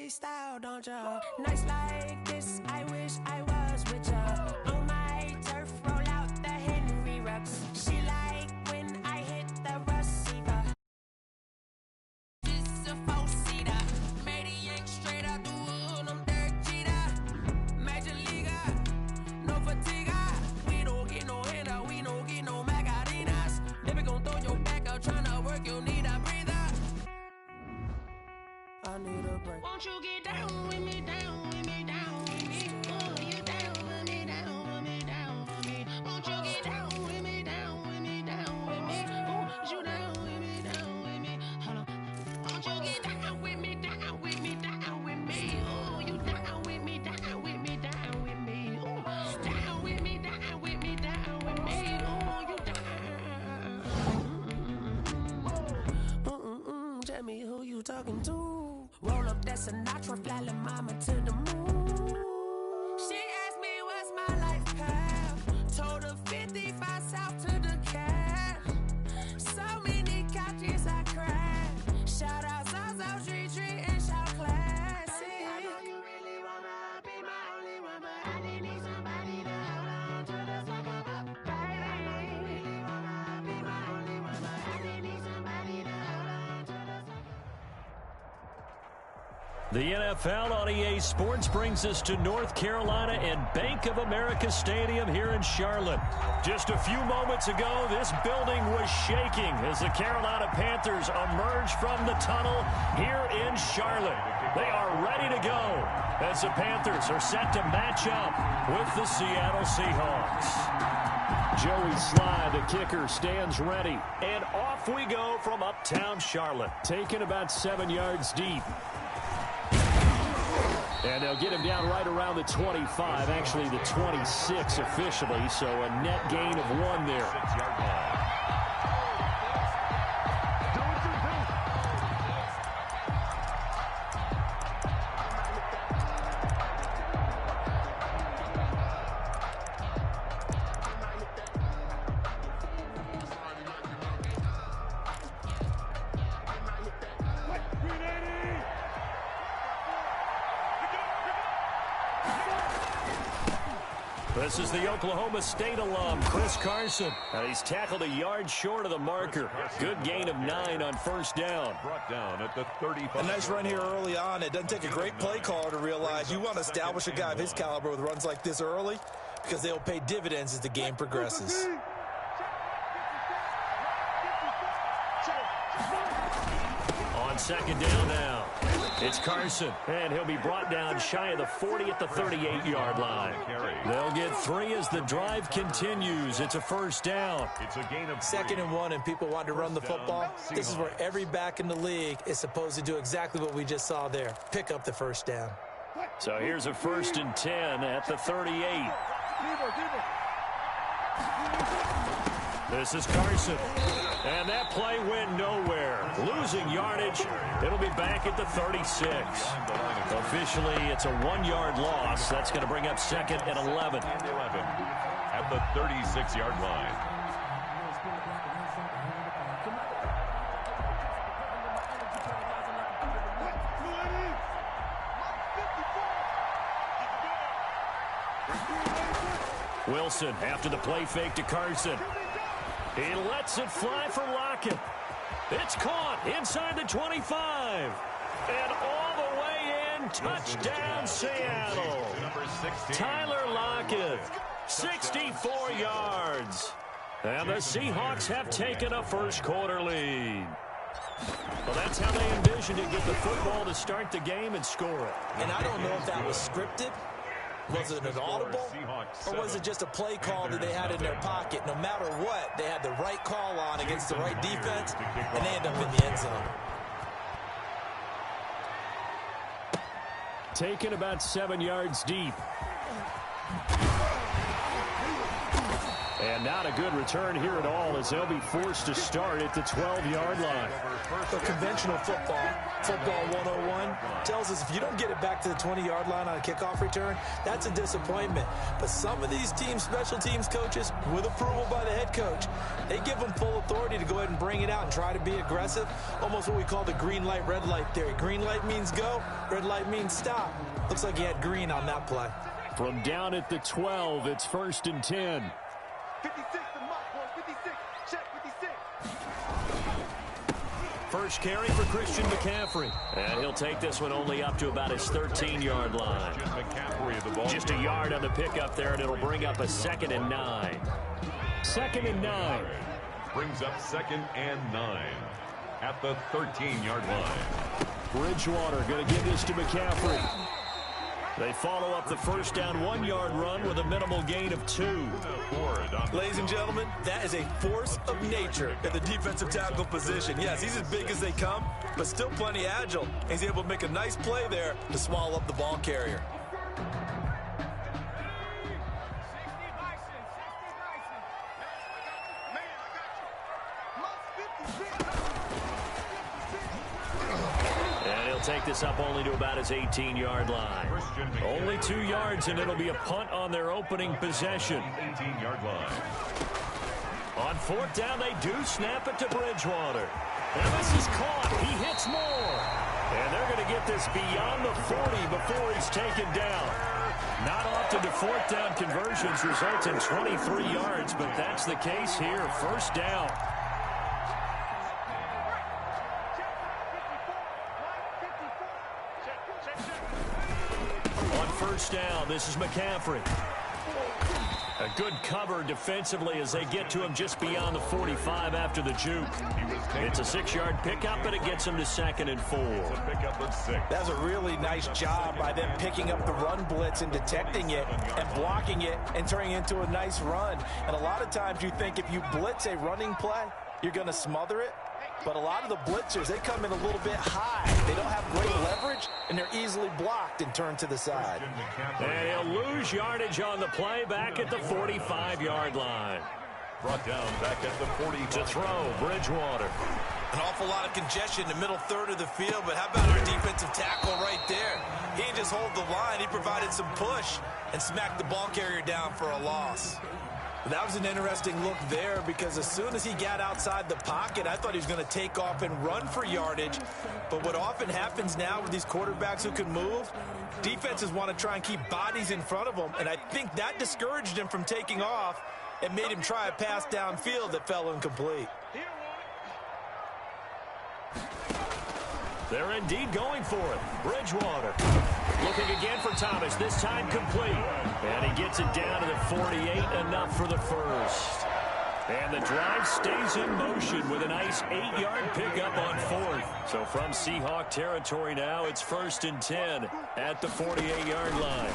Style, don't ya? Nights like this, I wish I was with ya. On my turf, roll out the Henry Rux. She like when I hit the receiver. This a four-seater. Maniac straight out the wood, I'm Derek Jeter. Major leaguer, no fatigue. We don't get no handout, we don't get no Macarinas. Never gon' throw your back out, tryna work, you need a breather. I need a break. Won't you get down with me, down with me, down with me? Oh, you down with me, down with me, down with me? Won't you get down with me, down with me, down with me? Oh, you down with me, down with me? Hold on. Won't you get down with me, down with me, down with me? Oh, you down with me, down with me, down with me? Oh, down with me, down with me, down with me? Oh, you down. Tell me who you talking to. Roll up that Sinatra, fly la mama to the moon. She asked me what's my life path. Told her 55 south to the cab. So many couches I cried. Shout out South Street and shout classy. I know you really wanna be my only one, but I didn't need somebody to hold on to the second up. Baby, I know you really wanna be my only one, but I didn't need somebody to hold on to the second. The NFL on EA Sports brings us to North Carolina and Bank of America Stadium here in Charlotte. Just a few moments ago, this building was shaking as the Carolina Panthers emerged from the tunnel here in Charlotte. They are ready to go as the Panthers are set to match up with the Seattle Seahawks. Joey Slye, the kicker, stands ready. And off we go from uptown Charlotte, taken about 7 yards deep. And they'll get him down right around the 25, actually the 26 officially, so a net gain of 1 there. 6-yard line. This is the Oklahoma State alum, Chris Carson. He's tackled a yard short of the marker. Good gain of 9 on first down. Brought down at the 35. A nice run here early on. It doesn't take a great play caller to realize you want to establish a guy of his caliber with runs like this early because they'll pay dividends as the game progresses. On second down now, it's Carson, and he'll be brought down shy of the 40 at the 38-yard line. They'll get 3 as the drive continues. It's a first down. It's a gain of 2nd and 1, and people want to run the football. This is where every back in the league is supposed to do exactly what we just saw there, pick up the first down. So here's a 1st and 10 at the 38. This is Carson. And that play went nowhere. Losing yardage. It'll be back at the 36. Officially, it's a 1-yard loss. That's going to bring up 2nd and 11. At the 36-yard line. Wilson after the play fake to Carson. He lets it fly for Lockett. It's caught inside the 25. And all the way in, touchdown Seattle. Tyler Lockett, 64 yards. And the Seahawks have taken a first-quarter lead. Well, that's how they envisioned it, get the football to start the game and score it. And I don't know if that was scripted Was it an audible, or was it just a play call that they had in their pocket? No matter what, they had the right call on against the right defense, and they end up in the end zone. Taken about 7 yards deep. And not a good return here at all, as they'll be forced to start at the 12-yard line. So conventional football 101, tells us if you don't get it back to the 20-yard line on a kickoff return, that's a disappointment. But some of these teams, special teams coaches, with approval by the head coach, they give them full authority to go ahead and bring it out and try to be aggressive, almost what we call the green light, red light theory. Green light means go, red light means stop. Looks like he had green on that play. From down at the 12, it's 1st and 10. 56 to mark, boy. 56. Check 56. First carry for Christian McCaffrey. And he'll take this one only up to about his 13-yard line. Just a yard on the pickup there, and it'll bring up a 2nd and 9. 2nd and 9. Brings up 2nd and 9 at the 13-yard line. Bridgewater going to give this to McCaffrey. They follow up the first down 1-yard run with a minimal gain of 2. Ladies and gentlemen, that is a force of nature at the defensive tackle position. Yes, he's as big as they come, but still plenty agile. He's able to make a nice play there to swallow up the ball carrier. Take this up only to about his 18-yard line. Only 2 yards, and it'll be a punt on their opening possession. 18-yard line. On 4th down, they do snap it to Bridgewater. And this is caught. He hits more. And they're going to get this beyond the 40 before he's taken down. Not often do 4th down conversions result in 23 yards, but that's the case here. 1st down. First down, this is McCaffrey. A good cover defensively as they get to him just beyond the 45 after the juke. It's a 6-yard pickup, but it gets him to 2nd and 4. That's a really nice job by them picking up the run blitz and detecting it and blocking it and turning it into a nice run. And a lot of times you think if you blitz a running play, you're going to smother it. But a lot of the blitzers, they come in a little bit high. They don't have great leverage, and they're easily blocked and turned to the side. And he'll lose yardage on the play back at the 45-yard line. Brought down back at the 40. To throw, Bridgewater. An awful lot of congestion in the middle third of the field, but how about our defensive tackle right there? He didn't just hold the line. He provided some push and smacked the ball carrier down for a loss. That was an interesting look there because as soon as he got outside the pocket, I thought he was going to take off and run for yardage. But what often happens now with these quarterbacks who can move, defenses want to try and keep bodies in front of them. And I think that discouraged him from taking off and made him try a pass downfield that fell incomplete. They're indeed going for it. Bridgewater looking again for Thomas, this time complete. And he gets it down to the 48, enough for the first. And the drive stays in motion with a nice 8-yard pickup on 4th. So from Seahawk territory now, it's 1st and 10 at the 48-yard line.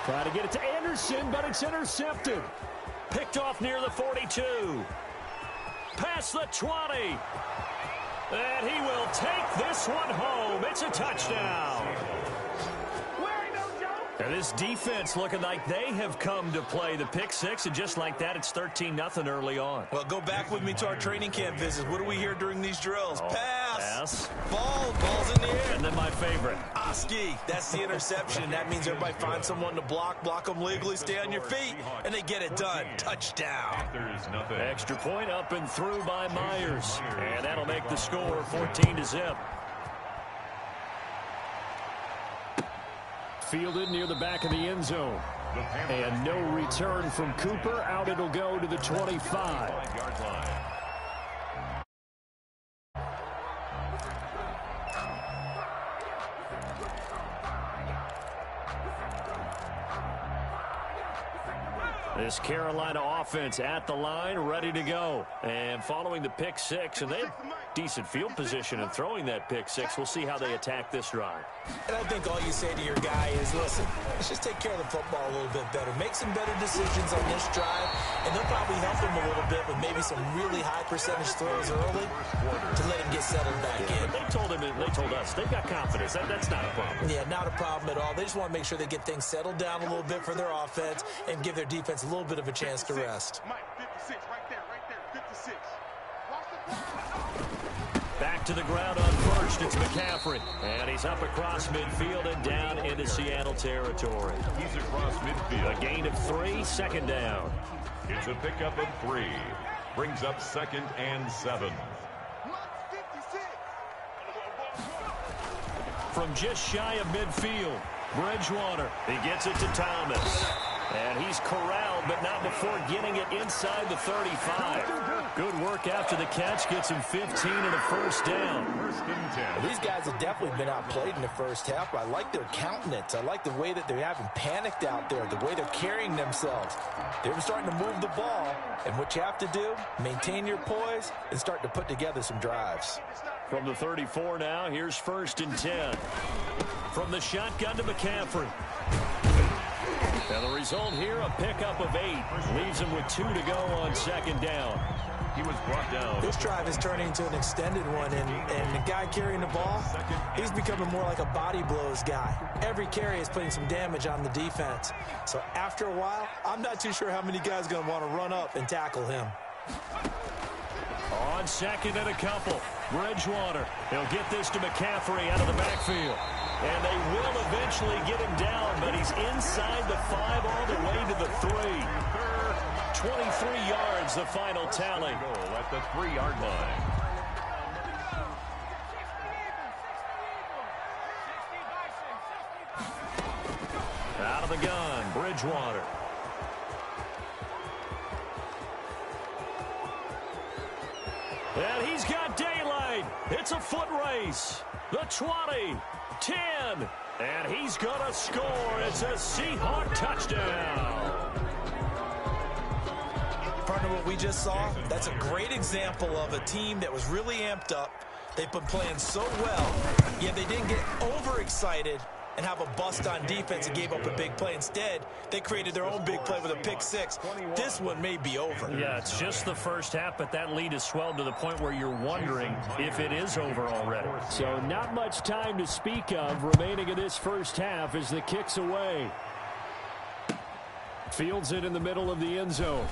Try to get it to Anderson, but it's intercepted. Picked off near the 42. Past the 20. And he will take this one home. It's a touchdown. And this defense looking like they have come to play the pick six, and just like that, it's 13-0 early on. Well, go back with me to our training camp visits. What do we hear during these drills? Pass. Ball's in the air. And then my favorite. Ski. That's the interception. That means everybody finds someone to block them legally, stay on your feet, and they get it done. Touchdown. Extra point up and through by Myers. And that'll make the score 14-0. Fielded near the back of the end zone. And no return from Cooper. Out it'll go to the 25. This Carolina offense at the line, ready to go. And following the pick six, and they decent field position in throwing that pick six. We'll see how they attack this drive. And I think all you say to your guy is, listen, let's just take care of the football a little bit better. Make some better decisions on this drive, and they'll probably help him a little bit with maybe some really high percentage throws early to let him get settled back in. They told him, and they told us, they've got confidence. That's not a problem. Yeah, not a problem at all. They just want to make sure they get things settled down a little bit for their offense and give their defense a little bit of a chance to rest. Mike, 56, right there, 56. Watch the Back to the ground on first. It's McCaffrey. And he's up across midfield and down into Seattle territory. He's across midfield. A gain of 3, second down. It's a pickup of 3. Brings up 2nd and 7. From just shy of midfield, Bridgewater. He gets it to Thomas. And he's corralled, but not before getting it inside the 35. Good work after the catch. Gets him 15 and a first down. Well, these guys have definitely been outplayed in the first half, but I like their countenance. I like the way that they haven't panicked out there, the way they're carrying themselves. They're starting to move the ball, and what you have to do, maintain your poise and start to put together some drives. From the 34 now, here's 1st and 10. From the shotgun to McCaffrey. And the result here, a pickup of 8. Leaves him with 2 to go on 2nd down. He was brought down. This drive is turning into an extended one, and the guy carrying the ball, he's becoming more like a body blows guy. Every carry is putting some damage on the defense. So after a while, I'm not too sure how many guys are going to want to run up and tackle him. On 2nd and a couple, Bridgewater. He'll get this to McCaffrey out of the backfield. And they will eventually get him down, but he's inside the 5 all the way to the 3. 23 yards, the final tally. Goal at the 3-yard line. Out of the gun, Bridgewater. And he's got daylight. It's a foot race. The 20, 10, and he's going to score. It's a Seahawk touchdown. Partner, what we just saw, that's a great example of a team that was really amped up. They've been playing so well, yet they didn't get overexcited and have a bust on defense and gave up a big play. Instead, they created their own big play with a pick 6. This one may be over. Yeah, it's just the first half, but that lead has swelled to the point where you're wondering if it is over already. So not much time to speak of remaining in this first half as the kick's away. Fields it in the middle of the end zone.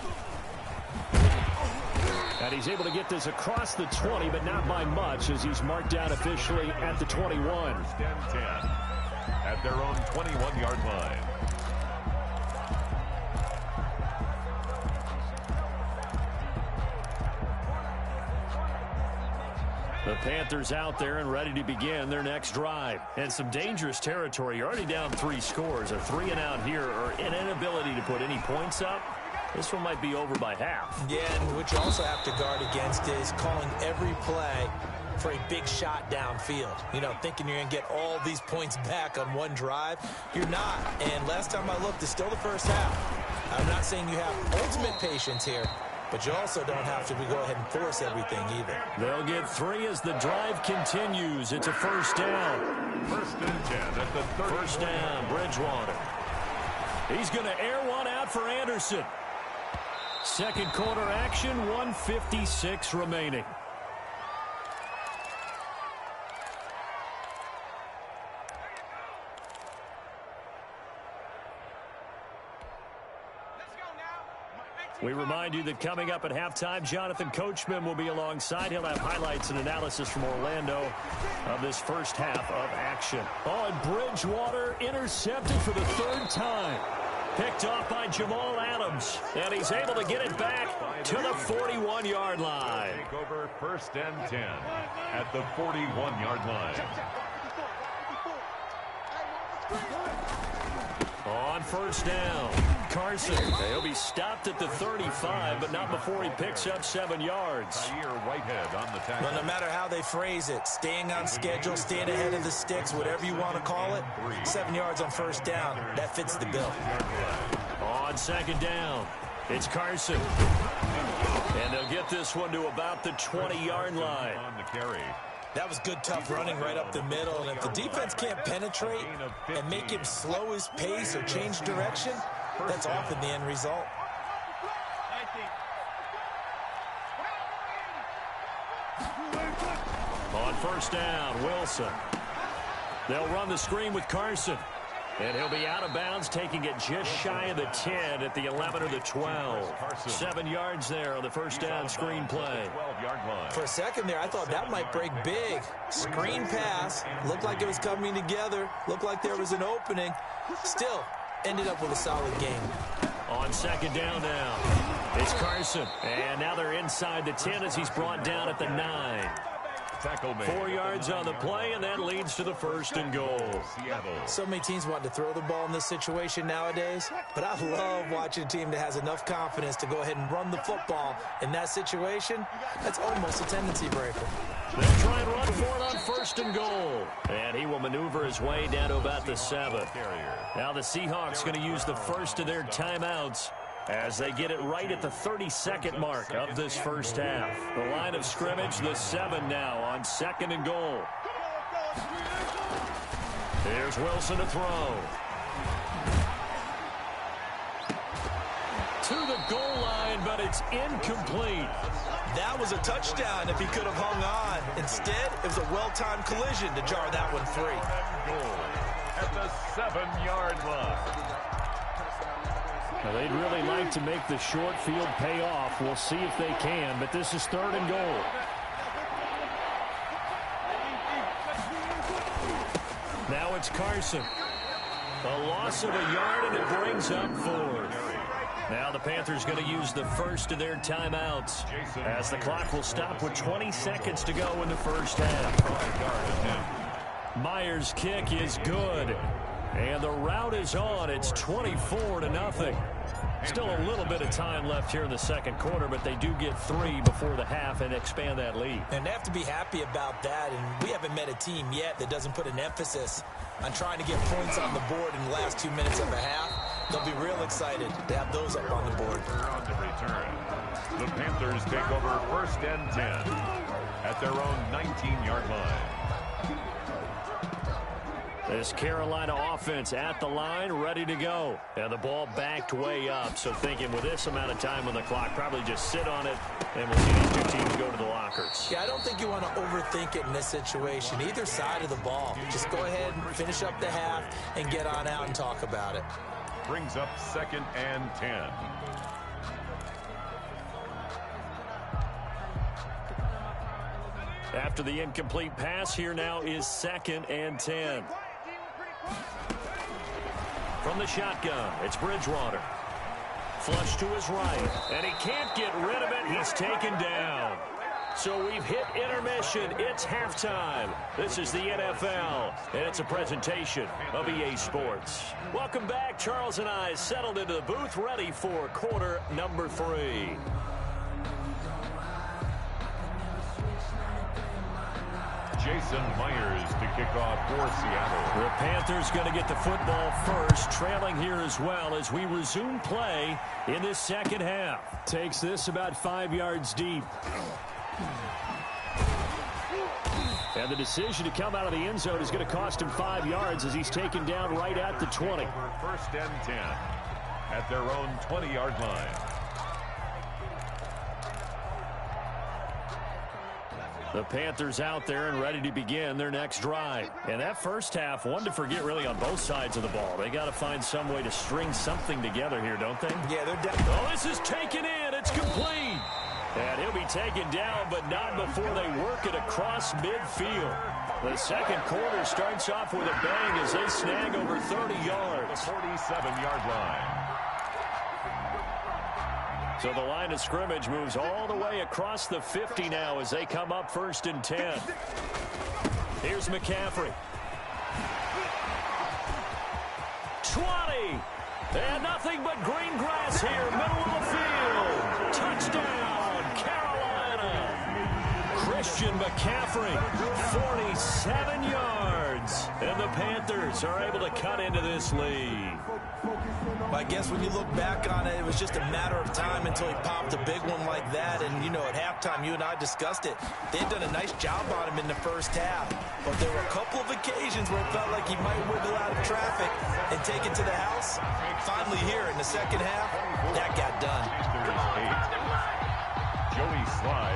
And he's able to get this across the 20, but not by much as he's marked down officially at the 21. 1st and 10 at their own 21-yard line. The Panthers out there and ready to begin their next drive. And some dangerous territory. You're already down 3 scores. A 3-and-out here or an inability to put any points up. This one might be over by half. Yeah, and what you also have to guard against is calling every play for a big shot downfield. You know, thinking you're going to get all these points back on one drive. You're not. And last time I looked, it's still the first half. I'm not saying you have ultimate patience here, but you also don't have to go ahead and force everything either. They'll get 3 as the drive continues. It's a first down. 1st and 10 at the 30. First down, Bridgewater. He's going to air one out for Anderson. Second quarter action, 1:56 remaining. We remind you that coming up at halftime, Jonathan Coachman will be alongside. He'll have highlights and analysis from Orlando of this first half of action. Oh, and Bridgewater intercepted for the 3rd time. Picked off by Jamal Adams. And he's able to get it back to the 41-yard line. Take over 1st and 10 at the 41-yard line. On first down, Carson. He'll be stopped at the 35, but not before he picks up 7 yards. Whitehead on the tackle. But no matter how they phrase it, staying on schedule, staying ahead of the sticks, whatever you want to call it, 7 yards on first down, that fits the bill. On second down, it's Carson. And they'll get this one to about the 20-yard line. On the carry. That was good, tough running right up the middle. And if the defense can't penetrate and make him slow his pace or change direction, that's often the end result. On first down, Wilson. They'll run the screen with Carson. And he'll be out of bounds, taking it just shy of the 10 at the 11 or the 12. 7 yards there on the first down screen play. For a second there, I thought that might break big. Screen pass. Looked like it was coming together. Looked like there was an opening. Still, ended up with a solid game. On second down now, it's Carson. And now they're inside the 10 as he's brought down at the 9. 4 yards on the play, and that leads to the first and goal. So many teams want to throw the ball in this situation nowadays, but I love watching a team that has enough confidence to go ahead and run the football. In that situation, that's almost a tendency breaker. They'll try and run for it on first and goal. And he will maneuver his way down to about the 7. Now the Seahawks going to use the first of their timeouts as they get it right at the 32nd mark of this first half. The line of scrimmage, the 7 now on second and goal. Here's Wilson to throw. To the goal line, but it's incomplete. That was a touchdown if he could have hung on. Instead, it was a well-timed collision to jar that one free. Goal at the 7-yard line. Now, they'd really like to make the short field pay off. We'll see if they can, but this is third and goal. Now it's Carson. A loss of a yard, and it brings up 4. Now the Panthers going to use the first of their timeouts as the clock will stop with 20 seconds to go in the first half. Myers' kick is good. And the route is on. It's 24-0. Still a little bit of time left here in the second quarter, but they do get 3 before the half and expand that lead. And they have to be happy about that. And we haven't met a team yet that doesn't put an emphasis on trying to get points on the board in the last 2 minutes of a half. They'll be real excited to have those up on the board. On the return, the Panthers take over first and 10 at their own 19-yard line. This Carolina offense at the line, ready to go. And the ball backed way up. So thinking with this amount of time on the clock, probably just sit on it, and we'll see these two teams go to the lockers. Yeah, I don't think you want to overthink it in this situation. Either side of the ball. Just go ahead and finish up the half and get on out and talk about it. Brings up second and 10. After the incomplete pass, here now is second and 10. From the shotgun, it's Bridgewater. Flush to his right, and he can't get rid of it. He's taken down. So we've hit intermission. It's halftime. This is the NFL, and it's a presentation of EA Sports. Welcome back. Charles and I settled into the booth, ready for quarter number 3. Jason Myers to kick off for Seattle. The Panthers going to get the football first, trailing here as well as we resume play in this second half. Takes this about 5 yards deep. And the decision to come out of the end zone is going to cost him 5 yards as he's taken down right at the 20. First and 10 at their own 20-yard line. The Panthers out there and ready to begin their next drive. And that first half, one to forget really on both sides of the ball. They got to find some way to string something together here, don't they? Yeah, they're down. Oh, this is taken in. It's complete. And he'll be taken down, but not before they work it across midfield. The second quarter starts off with a bang as they snag over 30 yards. 47-yard line. So the line of scrimmage moves all the way across the 50 now as they come up first and 10. Here's McCaffrey. 20. And nothing but green grass here, middle of the field. Touchdown, Carolina. Christian McCaffrey, 47 yards. And the Panthers are able to cut into this lead. Well, I guess when you look back on it, it was just a matter of time until he popped a big one like that. And, you know, at halftime, you and I discussed it. They'd done a nice job on him in the first half. But there were a couple of occasions where it felt like he might wiggle out of traffic and take it to the house. Finally here in the second half, that got done.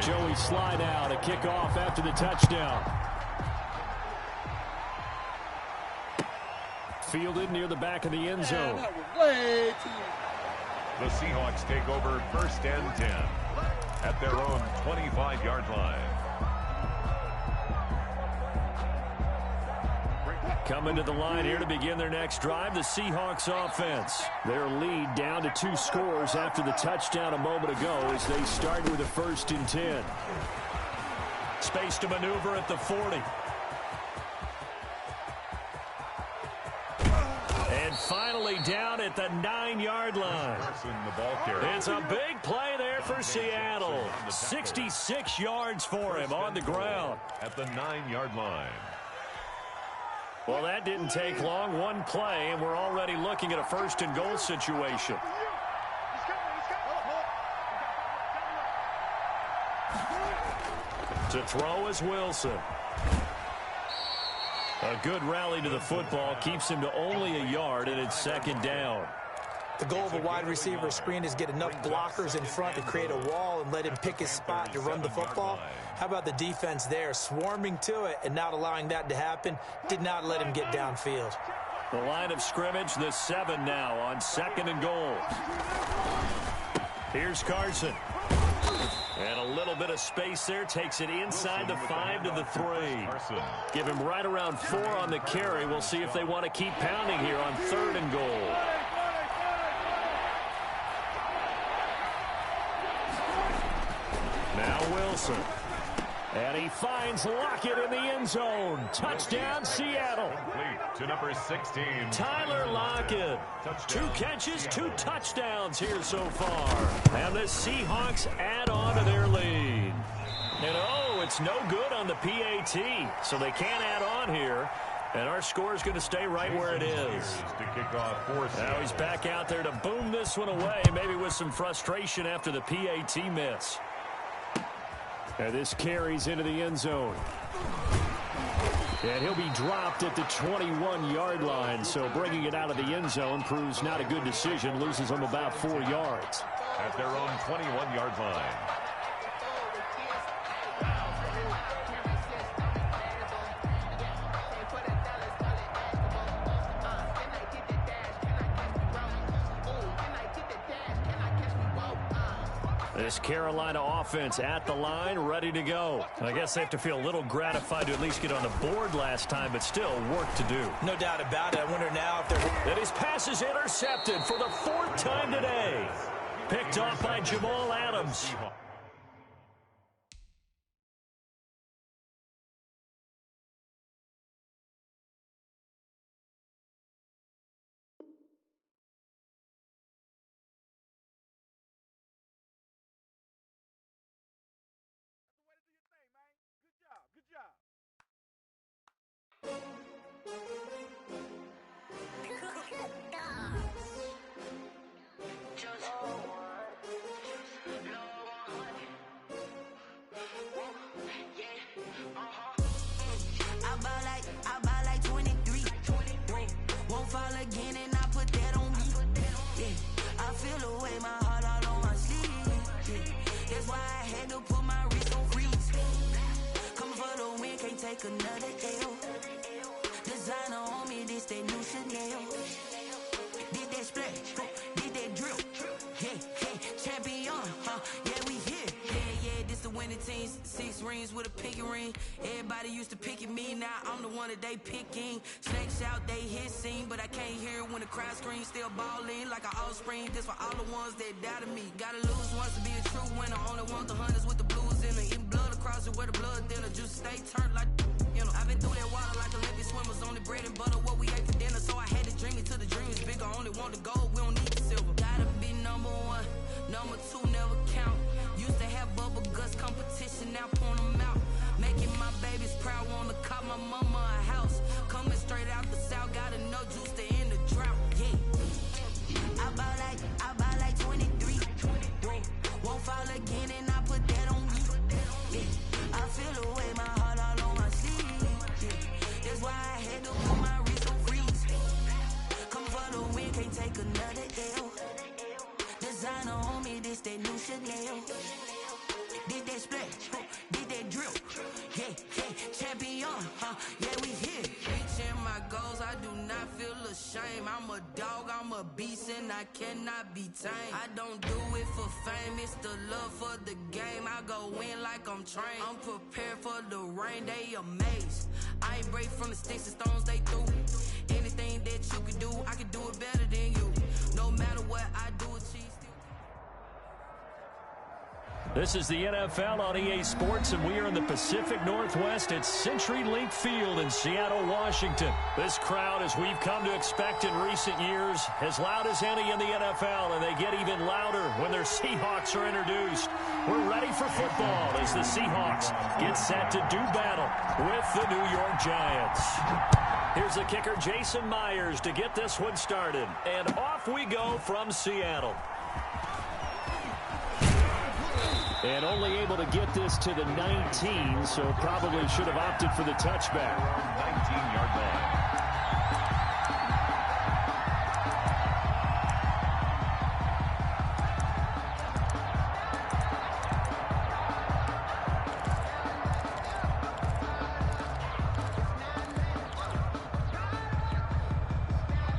Joey Slye now to kick off after the touchdown. Fielded near the back of the end zone. The Seahawks take over 1st and 10 at their own 25-yard line. Coming to the line here to begin their next drive, the Seahawks offense. Their lead down to 2 scores after the touchdown a moment ago as they start with a 1st and 10. Space to maneuver at the 40. And finally down at the 9-yard line. It's a big play there for Seattle. 66 yards for him on the ground. At the 9-yard line. Well, that didn't take long. One play, and we're already looking at a 1st and goal situation. To throw is Wilson. A good rally to the football keeps him to only a yard, and it's 2nd down. The goal of a wide receiver screen is get enough blockers in front to create a wall and let him pick his spot to run the football. How about the defense there, swarming to it and not allowing that to happen? Did not let him get downfield. The line of scrimmage, the 7 now on 2nd and goal. Here's Carson. And a little bit of space there, takes it inside the 5 to the 3. Give him right around 4 on the carry. We'll see if they want to keep pounding here on 3rd and goal. Now Wilson. And he finds Lockett in the end zone. Touchdown, Seattle. To number 16. Tyler Lockett. 2 catches, 2 touchdowns here so far. And the Seahawks add on to their lead. And oh, it's no good on the PAT. So they can't add on here. And our score is going to stay right where it is. Now he's back out there to boom this one away, maybe with some frustration after the PAT miss. And this carries into the end zone. And he'll be dropped at the 21-yard line. So bringing it out of the end zone proves not a good decision. Loses them about 4 yards. At their own 21-yard line. This Carolina offense at the line, ready to go. I guess they have to feel a little gratified to at least get on the board last time, but still work to do. No doubt about it. I wonder now if they're... And his pass is intercepted for the 4th time today. Picked off by Jamal Adams. I buy like 23. Won't fall again and I put that on me. Yeah, I feel away my heart all on my sleeve. Yeah, that's why I had to put my wrist on freeze. Coming for the win, can't take another L. Designer on me, this that new Chanel. Did that splash, did that drip. Yeah, champion, yeah, we here. Yeah, this the winning team. 6 rings with a pinky ring. Everybody used to picking me, now I'm the one that they picking. Snakes out, they hit scene, but I can't hear it when the crowd screams. Still balling like an offspring. This for all the ones that doubted me. Gotta lose once to be a true winner. Only want the hunters with the blues in it. Eating blood across it where the blood thinner. Just stay turned like, you know. I've been through that water like Olympic swimmers. Only bread and butter, what we ate for dinner. So I had to dream it till the dream is bigger. Only want the gold, we don't need the silver. Gotta be number 1, number 2 never count. Used to have bubble guts competition, now point them out. Making my babies proud, wanna cop my mama a house. Coming straight out the south, got enough juice to end the drought, yeah. I Yeah, we here. Reaching my goals, I do not feel ashamed. I'm a dog, I'm a beast, and I cannot be tamed. I don't do it for fame, it's the love for the game. I go in like I'm trained. I'm prepared for the rain, they amazed. I ain't break from the sticks and stones they threw. Anything that you can do, I can do it better than you. No matter what I do, achieve. This is the NFL on EA Sports, and we are in the Pacific Northwest at CenturyLink Field in Seattle, Washington. This crowd, as we've come to expect in recent years, as loud as any in the NFL, and they get even louder when their Seahawks are introduced. We're ready for football as the Seahawks get set to do battle with the New York Giants. Here's the kicker, Jason Myers, to get this one started. And off we go from Seattle. And only able to get this to the 19, so probably should have opted for the touchback. 19-yard line.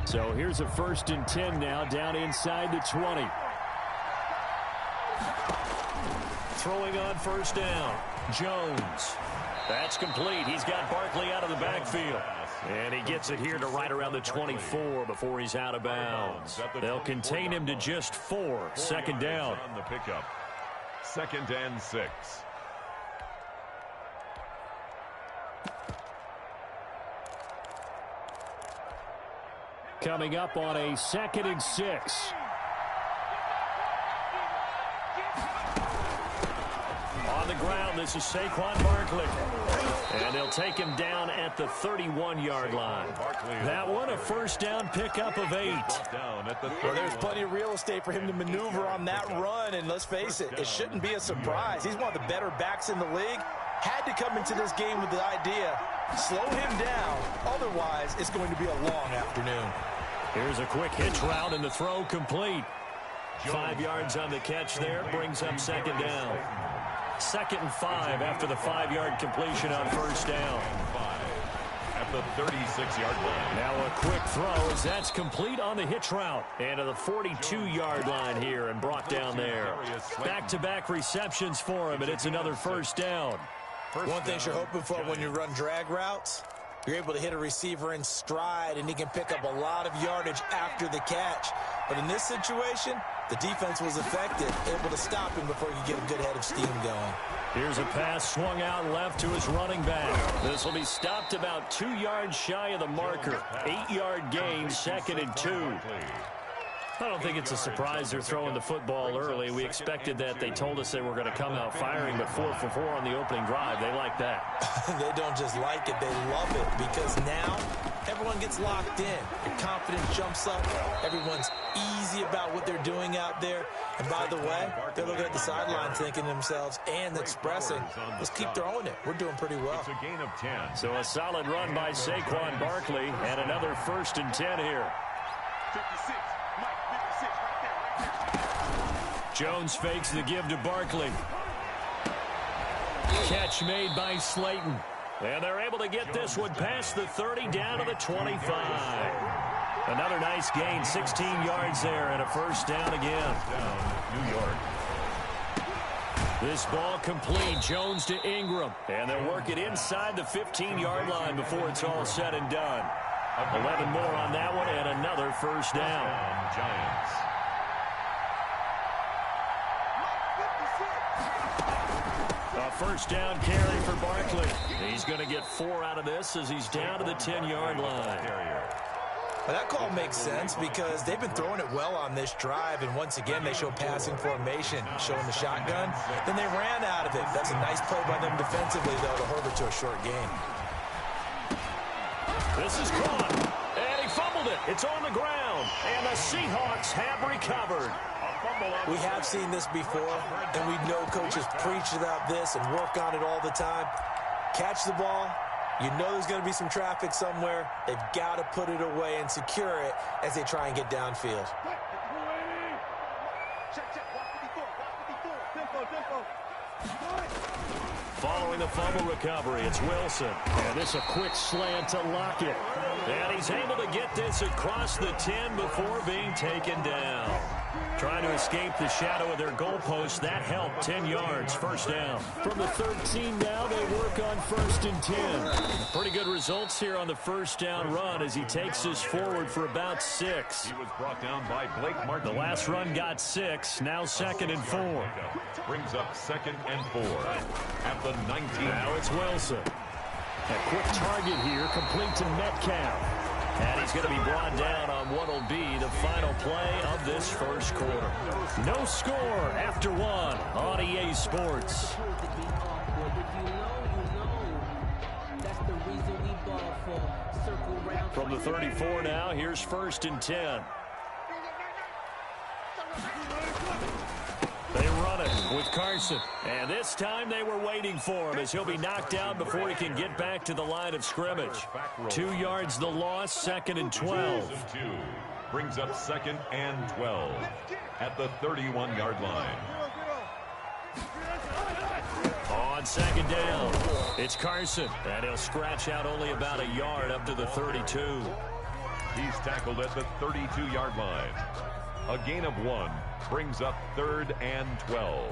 So here's a 1st and 10 now, down inside the 20. Throwing on 1st down, Jones. That's complete. He's got Barkley out of the backfield. And he gets it here to right around the 24 before he's out of bounds. They'll contain him to just 4. 2nd down. On the pickup. 2nd and 6. Coming up on a 2nd and 6. On the ground, this is Saquon Barkley. And they'll take him down at the 31-yard line. That one, a 1st down pickup of 8. Well, there's plenty of real estate for him to maneuver on that run, and let's face it, it shouldn't be a surprise. He's one of the better backs in the league. Had to come into this game with the idea, slow him down, otherwise it's going to be a long afternoon. Here's a quick hitch route, and the throw complete. 5 yards on the catch there, brings up 2nd down. 2nd and 5 after the 5-yard completion on 1st down. At the 36-yard line. Now a quick throw as that's complete on the hitch route. And to the 42-yard line here and brought down there. Back-to-back receptions for him, and it's another 1st down. One thing you're hoping for when you run drag routes, you're able to hit a receiver in stride, and he can pick up a lot of yardage after the catch. But in this situation, the defense was effective, able to stop him before he could get a good head of steam going. Here's a pass swung out left to his running back. This will be stopped about 2 yards shy of the marker. 8-yard gain, 2nd and 2. I don't think it's a surprise they're throwing the football early. We expected that. They told us they were going to come out firing, but 4 for 4 on the opening drive. They like that. They don't just like it, they love it, because now everyone gets locked in. Your confidence jumps up. Everyone's easy about what they're doing out there. And by the way, they're looking at the sideline thinking to themselves and expressing, let's keep throwing it. We're doing pretty well. It's a gain of 10. So a solid run by Saquon Barkley and another 1st and 10 here. 56. Mike, 56 right there. Jones fakes the give to Barkley. Catch made by Slayton. And they're able to get this one past the 30 down to the 25. Another nice gain, 16 yards there, and a 1st down again. New York. This ball complete. Jones to Ingram. And they'll work it inside the 15-yard line before it's all said and done. 11 more on that one, and another 1st down. Giants. A 1st down carry for Barkley. He's going to get 4 out of this as he's down to the 10-yard line. Well, that call makes sense because they've been throwing it well on this drive, and once again they show passing formation, showing the shotgun. Then they ran out of it. That's a nice play by them defensively, though, to hold it to a short gain. This is caught, and he fumbled it. It's on the ground, and the Seahawks have recovered. We have seen this before, and we know coaches preach about this and work on it all the time. Catch the ball. You know there's going to be some traffic somewhere. They've got to put it away and secure it as they try and get downfield. Check, check. Watch 54. Watch 54. Tempo, tempo. Following the fumble recovery, it's Wilson. And this a quick slant to Lockett. And he's able to get this across the 10 before being taken down. Trying to escape the shadow of their goalpost. That helped. 10 yards, first down. From the 13 now, they work on 1st and 10. Pretty good results here on the first down run as he takes us forward for about 6. He was brought down by Blake Martin. The last run got 6. Now 2nd and 4. Brings up 2nd and 4 at the 19. Now it's Wilson. A quick target here, complete to Metcalf. And he's going to be brought down on what will be the final play of this first quarter. No score after 1 on EA Sports. From the 34 now, here's 1st and 10. They run it with Carson. And this time they were waiting for him as he'll be knocked down before he can get back to the line of scrimmage. 2 yards the loss, 2nd and 12. Brings up 2nd and 12 at the 31-yard line. On 2nd down, it's Carson. And he'll scratch out only about a yard up to the 32. He's tackled at the 32-yard line. A gain of 1 brings up 3rd and 12.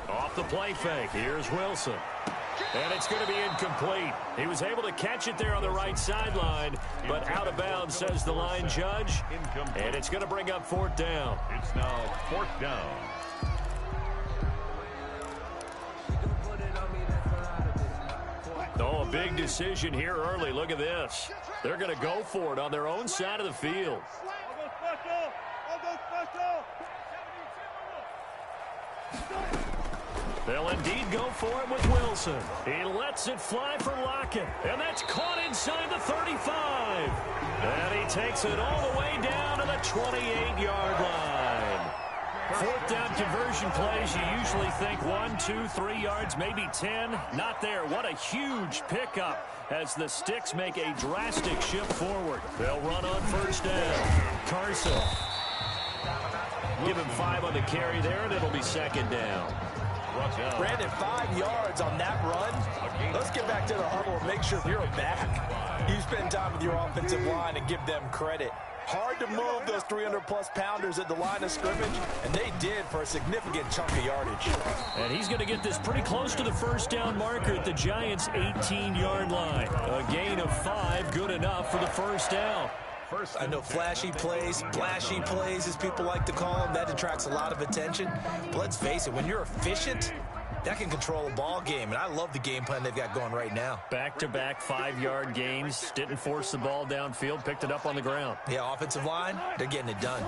Off the play fake, here's Wilson. And it's going to be incomplete. He was able to catch it there on the right sideline, but out of bounds, says the line judge. And it's going to bring up 4th down. It's now 4th down. Oh, a big decision here early. Look at this. They're going to go for it on their own side of the field. They'll indeed go for it with Wilson. He lets it fly for Lockett. And that's caught inside the 35. And he takes it all the way down to the 28-yard line. 4th down conversion plays, you usually think 1, 2, 3 yards, maybe 10. Not there. What a huge pickup as the Sticks make a drastic shift forward. They'll run on 1st down. Carson. Give him 5 on the carry there, and it'll be 2nd down. Brandon, 5 yards on that run. Let's get back to the huddle and make sure you're back. You spend time with your offensive line and give them credit. Hard to move those 300-plus pounders at the line of scrimmage, and they did for a significant chunk of yardage. And he's going to get this pretty close to the 1st down marker at the Giants' 18-yard line. A gain of 5, good enough for the 1st down. I know flashy plays, splashy plays, as people like to call them, that attracts a lot of attention. But let's face it, when you're efficient, that can control a ball game, and I love the game plan they've got going right now. Back-to-back 5-yard gains, didn't force the ball downfield, picked it up on the ground. Yeah, offensive line, they're getting it done.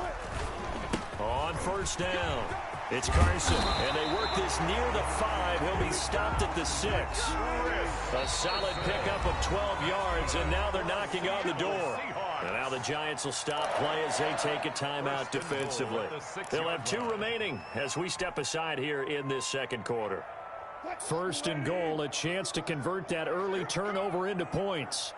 On 1st down, it's Carson, and they work this near the 5. He'll be stopped at the 6. A solid pickup of 12 yards, and now they're knocking on the door. And now the Giants will stop play as they take a timeout defensively. They'll have 2 remaining as we step aside here in this 2nd quarter. 1st and goal, a chance to convert that early turnover into points.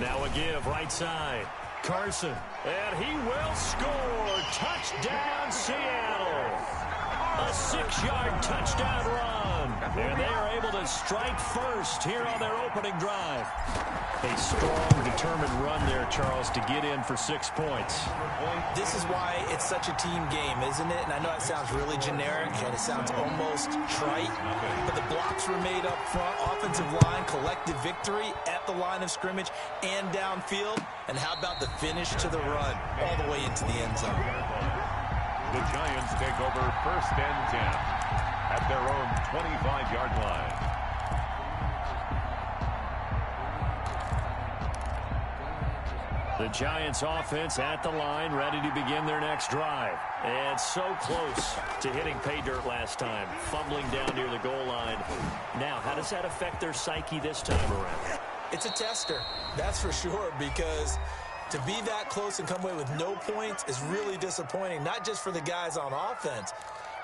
Now a give right side. Carson, and he will score. Touchdown, Seattle. A 6-yard touchdown run. And they are able to strike first here on their opening drive. A strong, determined run there, Charles, to get in for 6 points. This is why it's such a team game, isn't it? And I know it sounds really generic, and it sounds almost trite, but the blocks were made up front, offensive line, collective victory at the line of scrimmage and downfield. And how about the finish to the run all the way into the end zone? The Giants take over 1st and 10 at their own 25-yard line. The Giants offense at the line, ready to begin their next drive. And so close to hitting pay dirt last time, fumbling down near the goal line. Now, how does that affect their psyche this time around? It's a tester, that's for sure, because to be that close and come away with no points is really disappointing, not just for the guys on offense,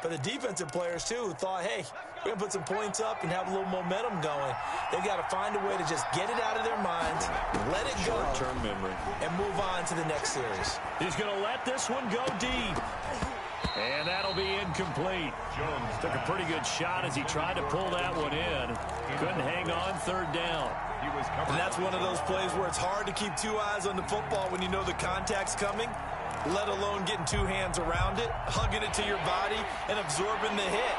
But the defensive players, too, thought, hey, we're going to put some points up and have a little momentum going. They've got to find a way to just get it out of their minds, let it go, short-term memory, and move on to the next series. He's going to let this one go deep. And that'll be incomplete. Jones took a pretty good shot as he tried to pull that one in. Couldn't hang on, third down. And that's one of those plays where it's hard to keep two eyes on the football when you know the contact's coming, let alone getting two hands around it, hugging it to your body, and absorbing the hit,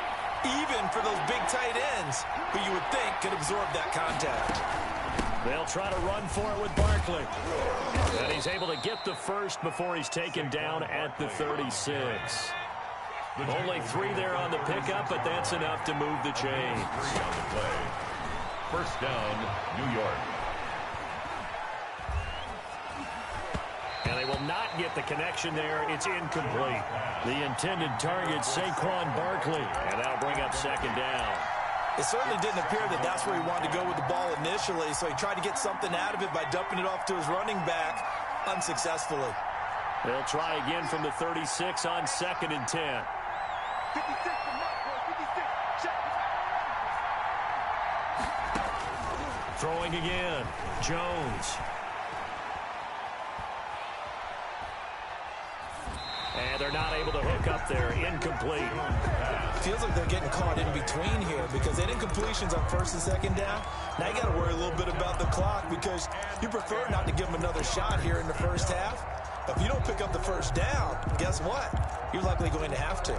even for those big tight ends who you would think could absorb that contact. They'll try to run for it with Barkley. And he's able to get the first before he's taken down at the 36. Only 3 there on the pickup, but that's enough to move the chains. 3 on the play. First down, New York. And they will not get the connection there. It's incomplete. The intended target, Saquon Barkley. And that'll bring up second down. It certainly didn't appear that that's where he wanted to go with the ball initially, so he tried to get something out of it by dumping it off to his running back unsuccessfully. They'll try again from the 36 on 2nd and 10. 56 to mark, boys. 56. Check. Throwing again. Jones. And they're not able to hook up there. Incomplete. Feels like they're getting caught in between here because they did incompletions on 1st and 2nd down. Now you got to worry a little bit about the clock because you prefer not to give them another shot here in the first half. But if you don't pick up the first down, guess what? You're likely going to have to.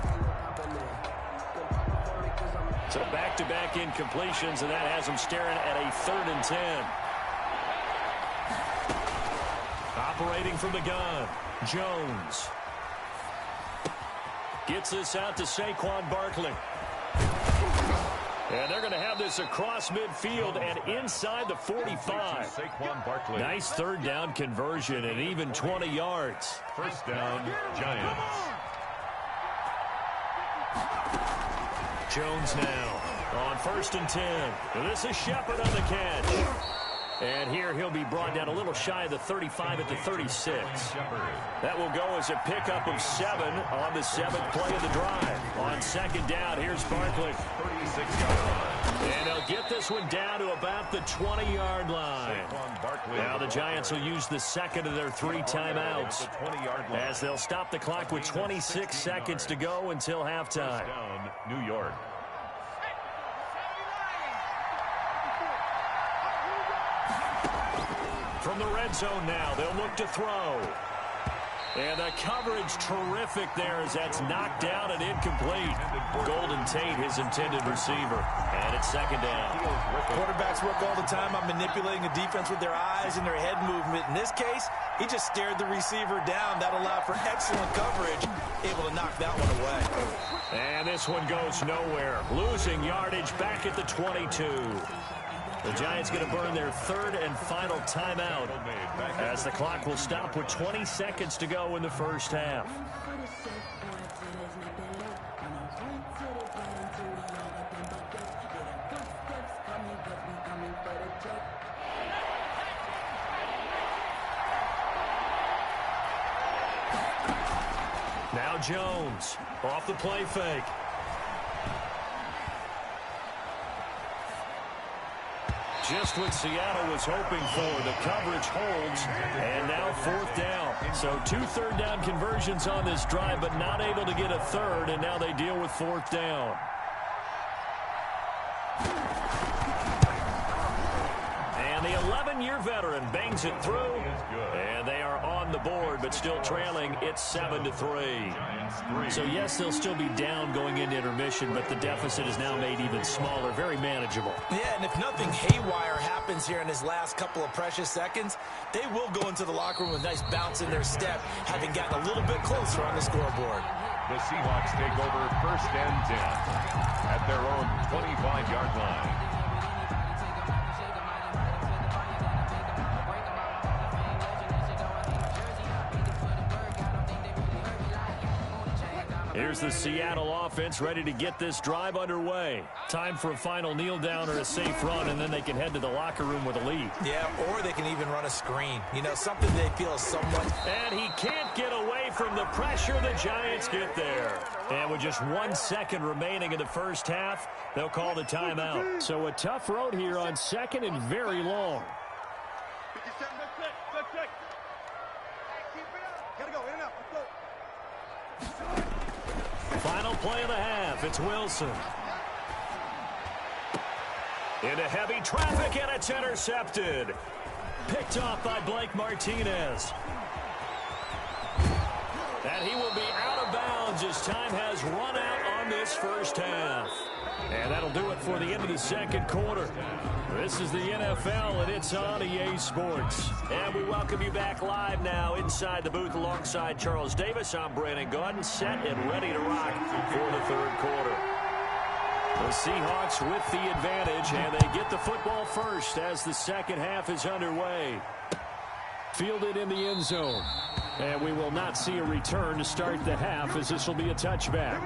So back-to-back incompletions, and that has them staring at a 3rd and 10. Operating from the gun, Jones. Gets this out to Saquon Barkley. And they're going to have this across midfield and inside the 45. Saquon Barkley. Nice 3rd down conversion and even 20 yards. First down, Giants. Jones now on 1st and 10. This is Shepard on the catch. And here he'll be brought down a little shy of the 35 at the 36. That will go as a pickup of 7 on the 7th play of the drive. On 2nd down, here's Barkley. 36-yard line. And they'll get this one down to about the 20-yard line. Now the Giants will use the 2nd of their 3 timeouts as they'll stop the clock with 26 seconds to go until halftime. Down, New York. From the red zone now, they'll look to throw. And the coverage terrific there as that's knocked down and incomplete. Golden Tate, his intended receiver. And it's 2nd down. Quarterbacks work all the time on manipulating the defense with their eyes and their head movement. In this case, he just stared the receiver down. That allowed for excellent coverage, able to knock that one away. And this one goes nowhere. Losing yardage back at the 22. The Giants going to burn their 3rd and final timeout as the clock will stop with 20 seconds to go in the first half. Now Jones off the play fake. Just what Seattle was hoping for. The coverage holds, and now 4th down. So 2 3rd down conversions on this drive, but not able to get a 3rd, and now they deal with 4th down. And the 11-year veteran bangs it through, and they are on the board, but still trailing. It's 7-3. So, yes, they'll still be down going into intermission, but the deficit is now made even smaller, very manageable. Yeah, and if nothing haywire happens here in his last couple of precious seconds, they will go into the locker room with a nice bounce in their step, having gotten a little bit closer on the scoreboard. The Seahawks take over 1st and 10 at their own 25-yard line. Here's the Seattle offense ready to get this drive underway. Time for a final kneel down or a safe run, and then they can head to the locker room with a lead. Yeah, or they can even run a screen. You know, something they feel is somewhat... And he can't get away away from the pressure the Giants get there. And with just 1 second remaining in the first half, they'll call the timeout. So a tough road here on second and very long. 57, check. Keep it up. Gotta go, in and out. Let's go. Final play of the half. It's Wilson. Into heavy traffic, and it's intercepted. Picked off by Blake Martinez. And he will be out of bounds as time has run out on this first half. And that'll do it for the end of the second quarter. This is the NFL, and it's on EA Sports. And we welcome you back live now inside the booth alongside Charles Davis. I'm Brandon Gaudin, set and ready to rock for the third quarter. The Seahawks with the advantage, and they get the football first as the second half is underway. Fielded in the end zone. And we will not see a return to start the half, as this will be a touchback.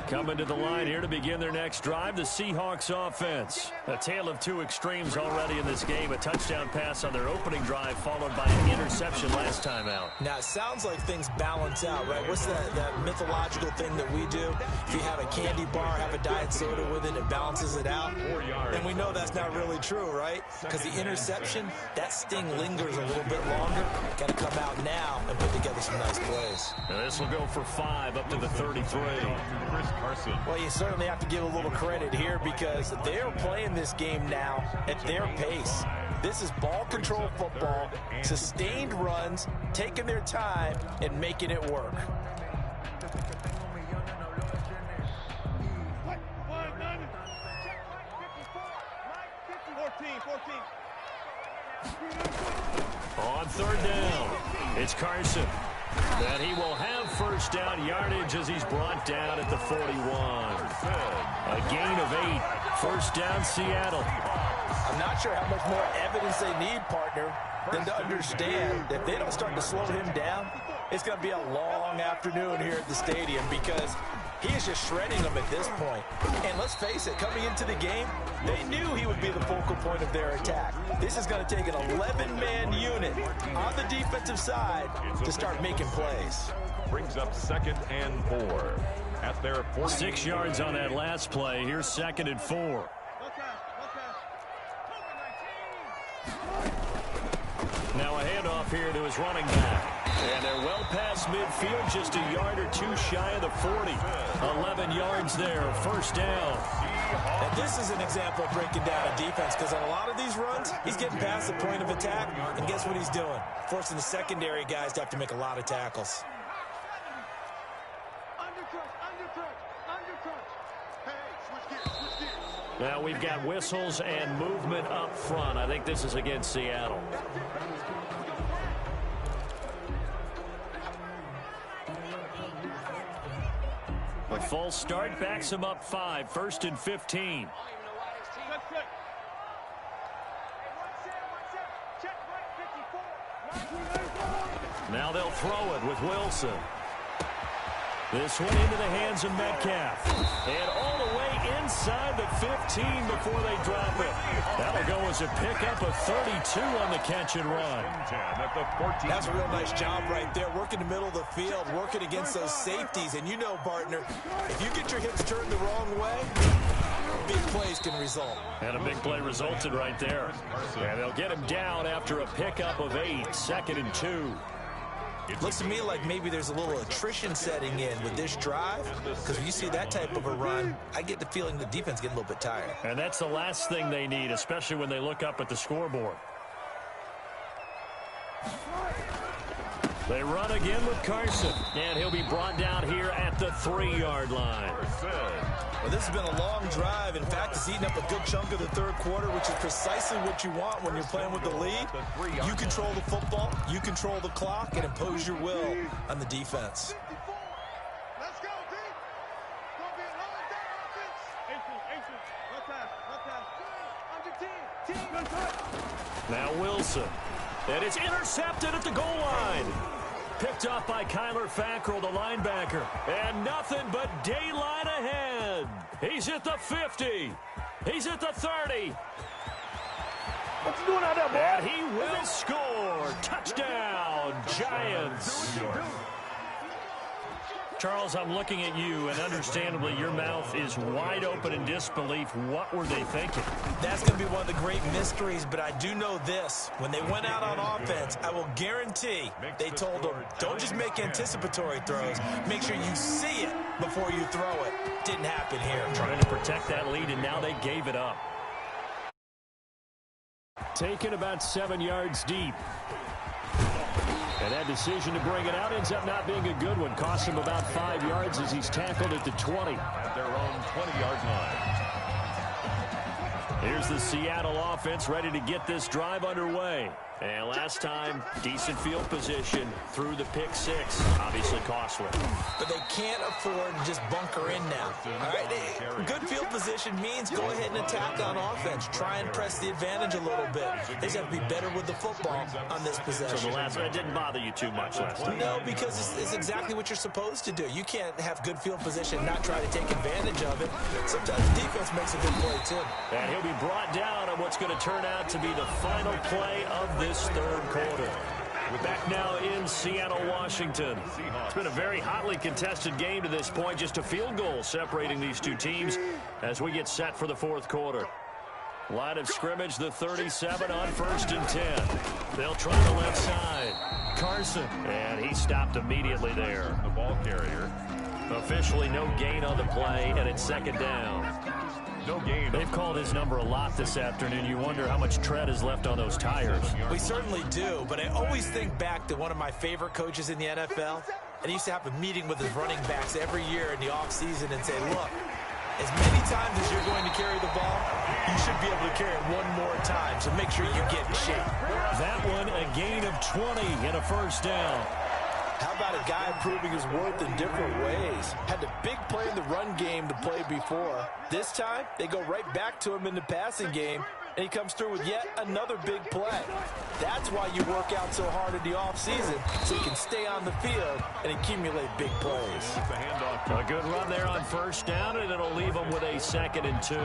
Coming to the line here to begin their next drive, the Seahawks offense. A tale of two extremes already in this game. A touchdown pass on their opening drive, followed by an interception last time out. Now, it sounds like things balance out, right? What's that mythological thing that we do? If you have a candy bar, have a diet soda with it, it balances it out. And we know that's not really true, right? Because the interception, that sting lingers a little bit longer. Got to come out now and put together some nice plays. Now this will go for 5 up to the 33. Well, you certainly have to give a little credit here because they're playing this game now at their pace. This is ball control football, sustained runs, taking their time, and making it work. On third down, it's Carson. And he will have first down yardage as he's brought down at the 41. A gain of 8. First down, Seattle. I'm not sure how much more evidence they need, partner, than to understand that if they don't start to slow him down, it's going to be a long afternoon here at the stadium because he is just shredding them at this point. And let's face it, coming into the game, they knew he would be the focal point of their attack. This is going to take an 11-man unit on the defensive side to start making plays. Brings up 2nd and 4 at their 40. 6 yards on that last play. Here's 2nd and 4. Now a handoff here to his running back. And they're well past midfield, just a yard or two shy of the 40. 11 yards there, first down. And this is an example of breaking down a defense because on a lot of these runs, he's getting past the point of attack, and guess what he's doing? Forcing the secondary guys to have to make a lot of tackles. Now we've got whistles and movement up front. I think this is against Seattle. A false start backs him up 5. 1st and 15. Now they'll throw it with Wilson. This one into the hands of Metcalf. And all the way inside the 15 before they drop it. That'll go as a pickup of 32 on the catch and run. That's a real nice job right there. Working the middle of the field, working against those safeties. And you know, partner, if you get your hips turned the wrong way, big plays can result. And a big play resulted right there. And they'll get him down after a pickup of 8. 2nd and 2. Looks to me like maybe there's a little attrition setting in with this drive, because when you see that type of a run, I get the feeling the defense getting a little bit tired. And that's the last thing they need, especially when they look up at the scoreboard. They run again with Carson, and he'll be brought down here at the 3-yard line. Well, this has been a long drive. In fact, it's eaten up a good chunk of the third quarter, which is precisely what you want when you're playing with the lead. You control the football, you control the clock, and impose your will on the defense. Let's go, D. Don't be a long down offense. 18. No pass. Under team. Team. Now Wilson. And it's intercepted at the goal line. Picked off by Kyler Fackrell, the linebacker. And nothing but daylight ahead. He's at the 50. He's at the 30. What you doing out there, boy? And he will score. Touchdown, Giants. Charles, I'm looking at you, and understandably your mouth is wide open in disbelief. What were they thinking? That's going to be one of the great mysteries, but I do know this. When they went out on offense, I will guarantee they told them, don't just make anticipatory throws. Make sure you see it before you throw it. Didn't happen here. Trying to protect that lead, and now they gave it up. Taken about 7 yards deep. And that decision to bring it out ends up not being a good one. Cost him about 5 yards as he's tackled at the 20. At their own 20-yard line. Here's the Seattle offense ready to get this drive underway. And last time, decent field position through the pick six. Obviously costly. But they can't afford to just bunker in now. All right, good field position means go ahead and attack on offense. Try and press the advantage a little bit. They just have to be better with the football on this possession. So the last one didn't bother you too much last time? No, because it's exactly what you're supposed to do. You can't have good field position and not try to take advantage of it. Sometimes the defense makes a good play, too. And he'll be brought down on what's going to turn out to be the final play of this third quarter. We're back now in Seattle, Washington. It's been a very hotly contested game to this point. Just a field goal separating these two teams as we get set for the fourth quarter. Line of scrimmage, the 37 on 1st and 10. They'll try the left side. Carson, and he stopped immediately there. The ball carrier. Officially no gain on the play, and it's second down. No gain. They've called his number a lot this afternoon. You wonder how much tread is left on those tires. We certainly do, but I always think back to one of my favorite coaches in the NFL, and he used to have a meeting with his running backs every year in the offseason and say, look, as many times as you're going to carry the ball, you should be able to carry it one more time, so make sure you get in shape. That one, a gain of 20 and a first down. How about a guy proving his worth in different ways? Had a big play in the run game to play before. This time, they go right back to him in the passing game, and he comes through with yet another big play. That's why you work out so hard in the offseason, so you can stay on the field and accumulate big plays. A good run there on first down, and it'll leave them with a 2nd and 2.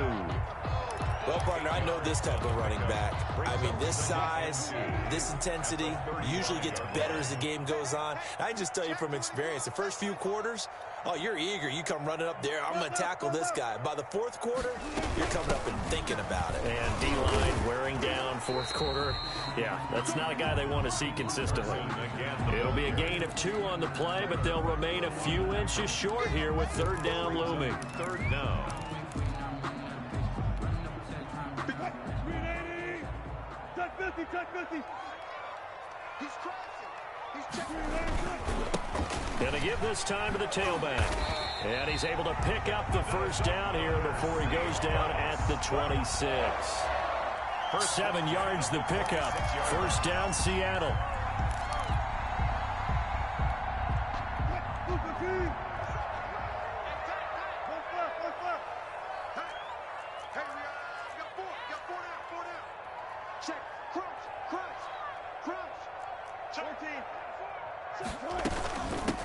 Well, partner, I know this type of running back. I mean, this size, this intensity usually gets better as the game goes on. I can just tell you from experience, the first few quarters, oh, you're eager. You come running up there, I'm going to tackle this guy. By the fourth quarter, you're coming up and thinking about it. And D-line wearing down fourth quarter. Yeah, that's not a guy they want to see consistently. It'll be a gain of 2 on the play, but they'll remain a few inches short here with third down looming. Third down. He's crossing. He's checking. Going to give this time to the tailback. And he's able to pick up the first down here before he goes down at the 26. For 7 yards, the pickup. First down, Seattle.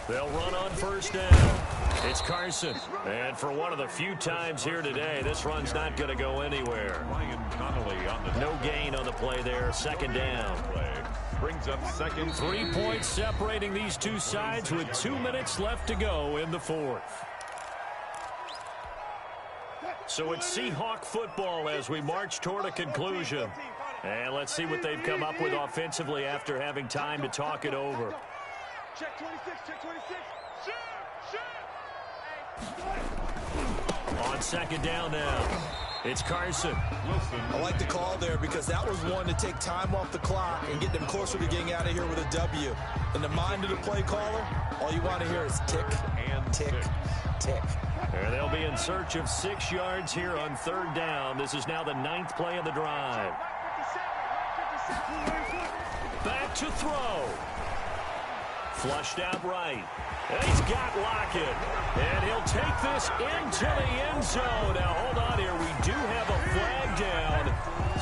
They'll run on first down. It's Carson. And for one of the few times here today, this run's not going to go anywhere. Ryan Connolly on the no gain on the play there. Second down. Brings up second. 3 points separating these two sides with 2 minutes left to go in the fourth. So it's Seahawk football as we march toward a conclusion. And let's see what they've come up with offensively after having time to talk it over. Check 26, check 26. On second down now, it's Carson. I like the call there because that was one to take time off the clock and get them closer to getting out of here with a W. In the mind of the play caller, all you want to hear is tick and tick, tick. And they'll be in search of 6 yards here on third down. This is now the 9th play of the drive. Back to throw. Flushed out right. And he's got Lockett. And he'll take this into the end zone. Now, hold on here. We do have a flag down.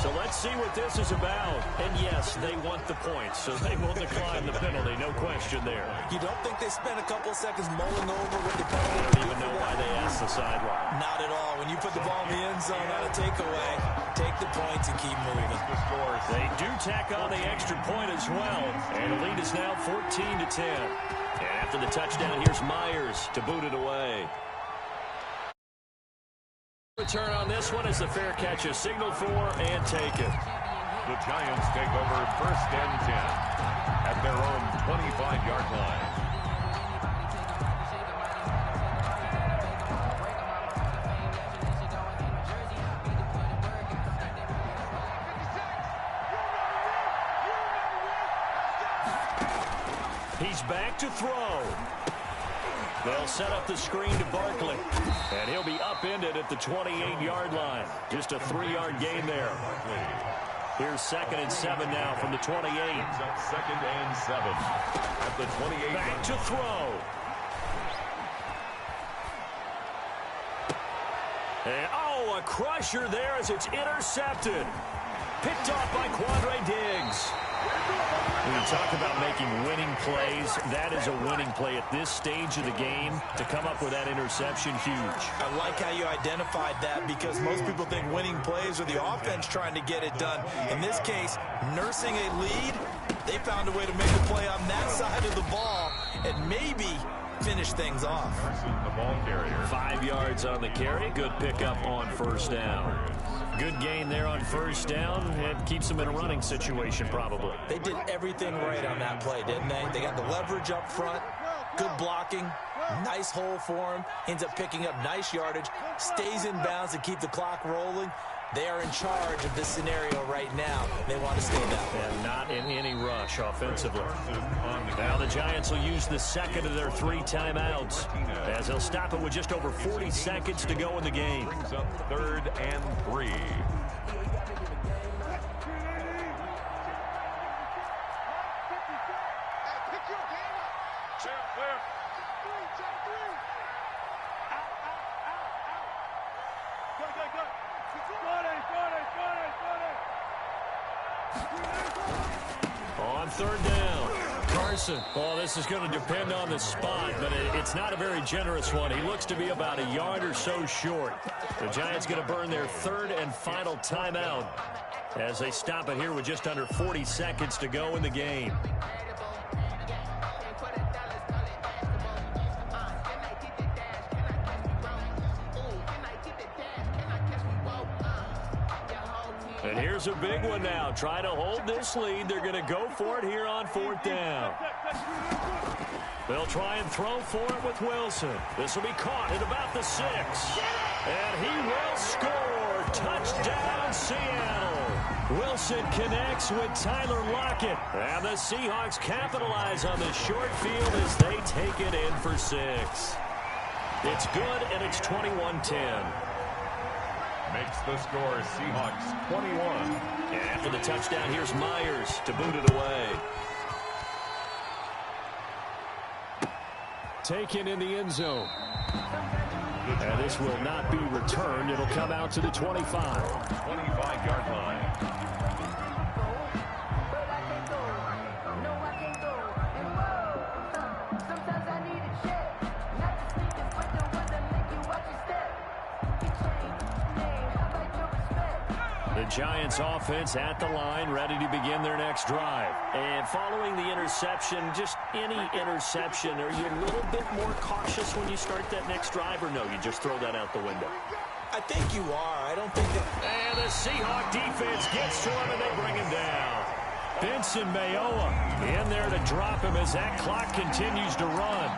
So let's see what this is about. And yes, they want the points, so they will decline the penalty. No question there. You don't think they spent a couple of seconds mulling over what the penalty I don't even know why they asked the sideline. Not at all. When you put the ball in the end zone on a takeaway, take the points and keep moving. They do tack on the extra point as well. And the lead is now 14-10. And after the touchdown, here's Myers to boot it away. Return on this one is the fair catch is signaled for and taken. The Giants take over 1st and 10 at their own 25-yard line. He's back to throw. They'll set up the screen to Barkley, and he'll be upended at the 28-yard line. Just a 3-yard gain there. Here's 2nd and 7 now from the 28. 2nd and 7 at the 28. Back to throw. And, a crusher there as it's intercepted. Picked off by Quandre Diggs. When you talk about making winning plays, that is a winning play at this stage of the game. To come up with that interception, huge. I like how you identified that because most people think winning plays are the offense trying to get it done. In this case, nursing a lead, they found a way to make a play on that side of the ball and maybe finish things off. The ball carrier. 5 yards on the carry. Good pickup on 1st down. Good gain there on 1st down. It keeps them in a running situation probably. They did everything right on that play, didn't they? They got the leverage up front, good blocking, nice hole for him, ends up picking up nice yardage, stays in bounds to keep the clock rolling. They are in charge of this scenario right now. They want to stay that way. And not in any rush offensively. Now the Giants will use the 2nd of their 3 timeouts as they'll stop it with just over 40 seconds to go in the game. Brings up 3rd and 3. On 3rd down, Carson. Well, this is going to depend on the spot, but it's not a very generous one. He looks to be about a yard or so short. The Giants going to burn their 3rd and final timeout as they stop it here with just under 40 seconds to go in the game. And here's a big one now. Try to hold this lead. They're going to go for it here on 4th down. They'll try and throw for it with Wilson. This will be caught at about the 6. And he will score. Touchdown, Seattle. Wilson connects with Tyler Lockett. And the Seahawks capitalize on the short field as they take it in for 6. It's good, and it's 21-10. Makes the score Seahawks 21. And after the touchdown, here's Myers to boot it away. Taken in the end zone. And this will not be returned. It'll come out to the 25. 25-yard line. The Giants offense at the line, ready to begin their next drive. And following the interception, just any interception, are you a little bit more cautious when you start that next drive, or no, you just throw that out the window? I think you are. I don't think that... And the Seahawk defense gets to him, and they bring him down. Benson Mayowa in there to drop him as that clock continues to run.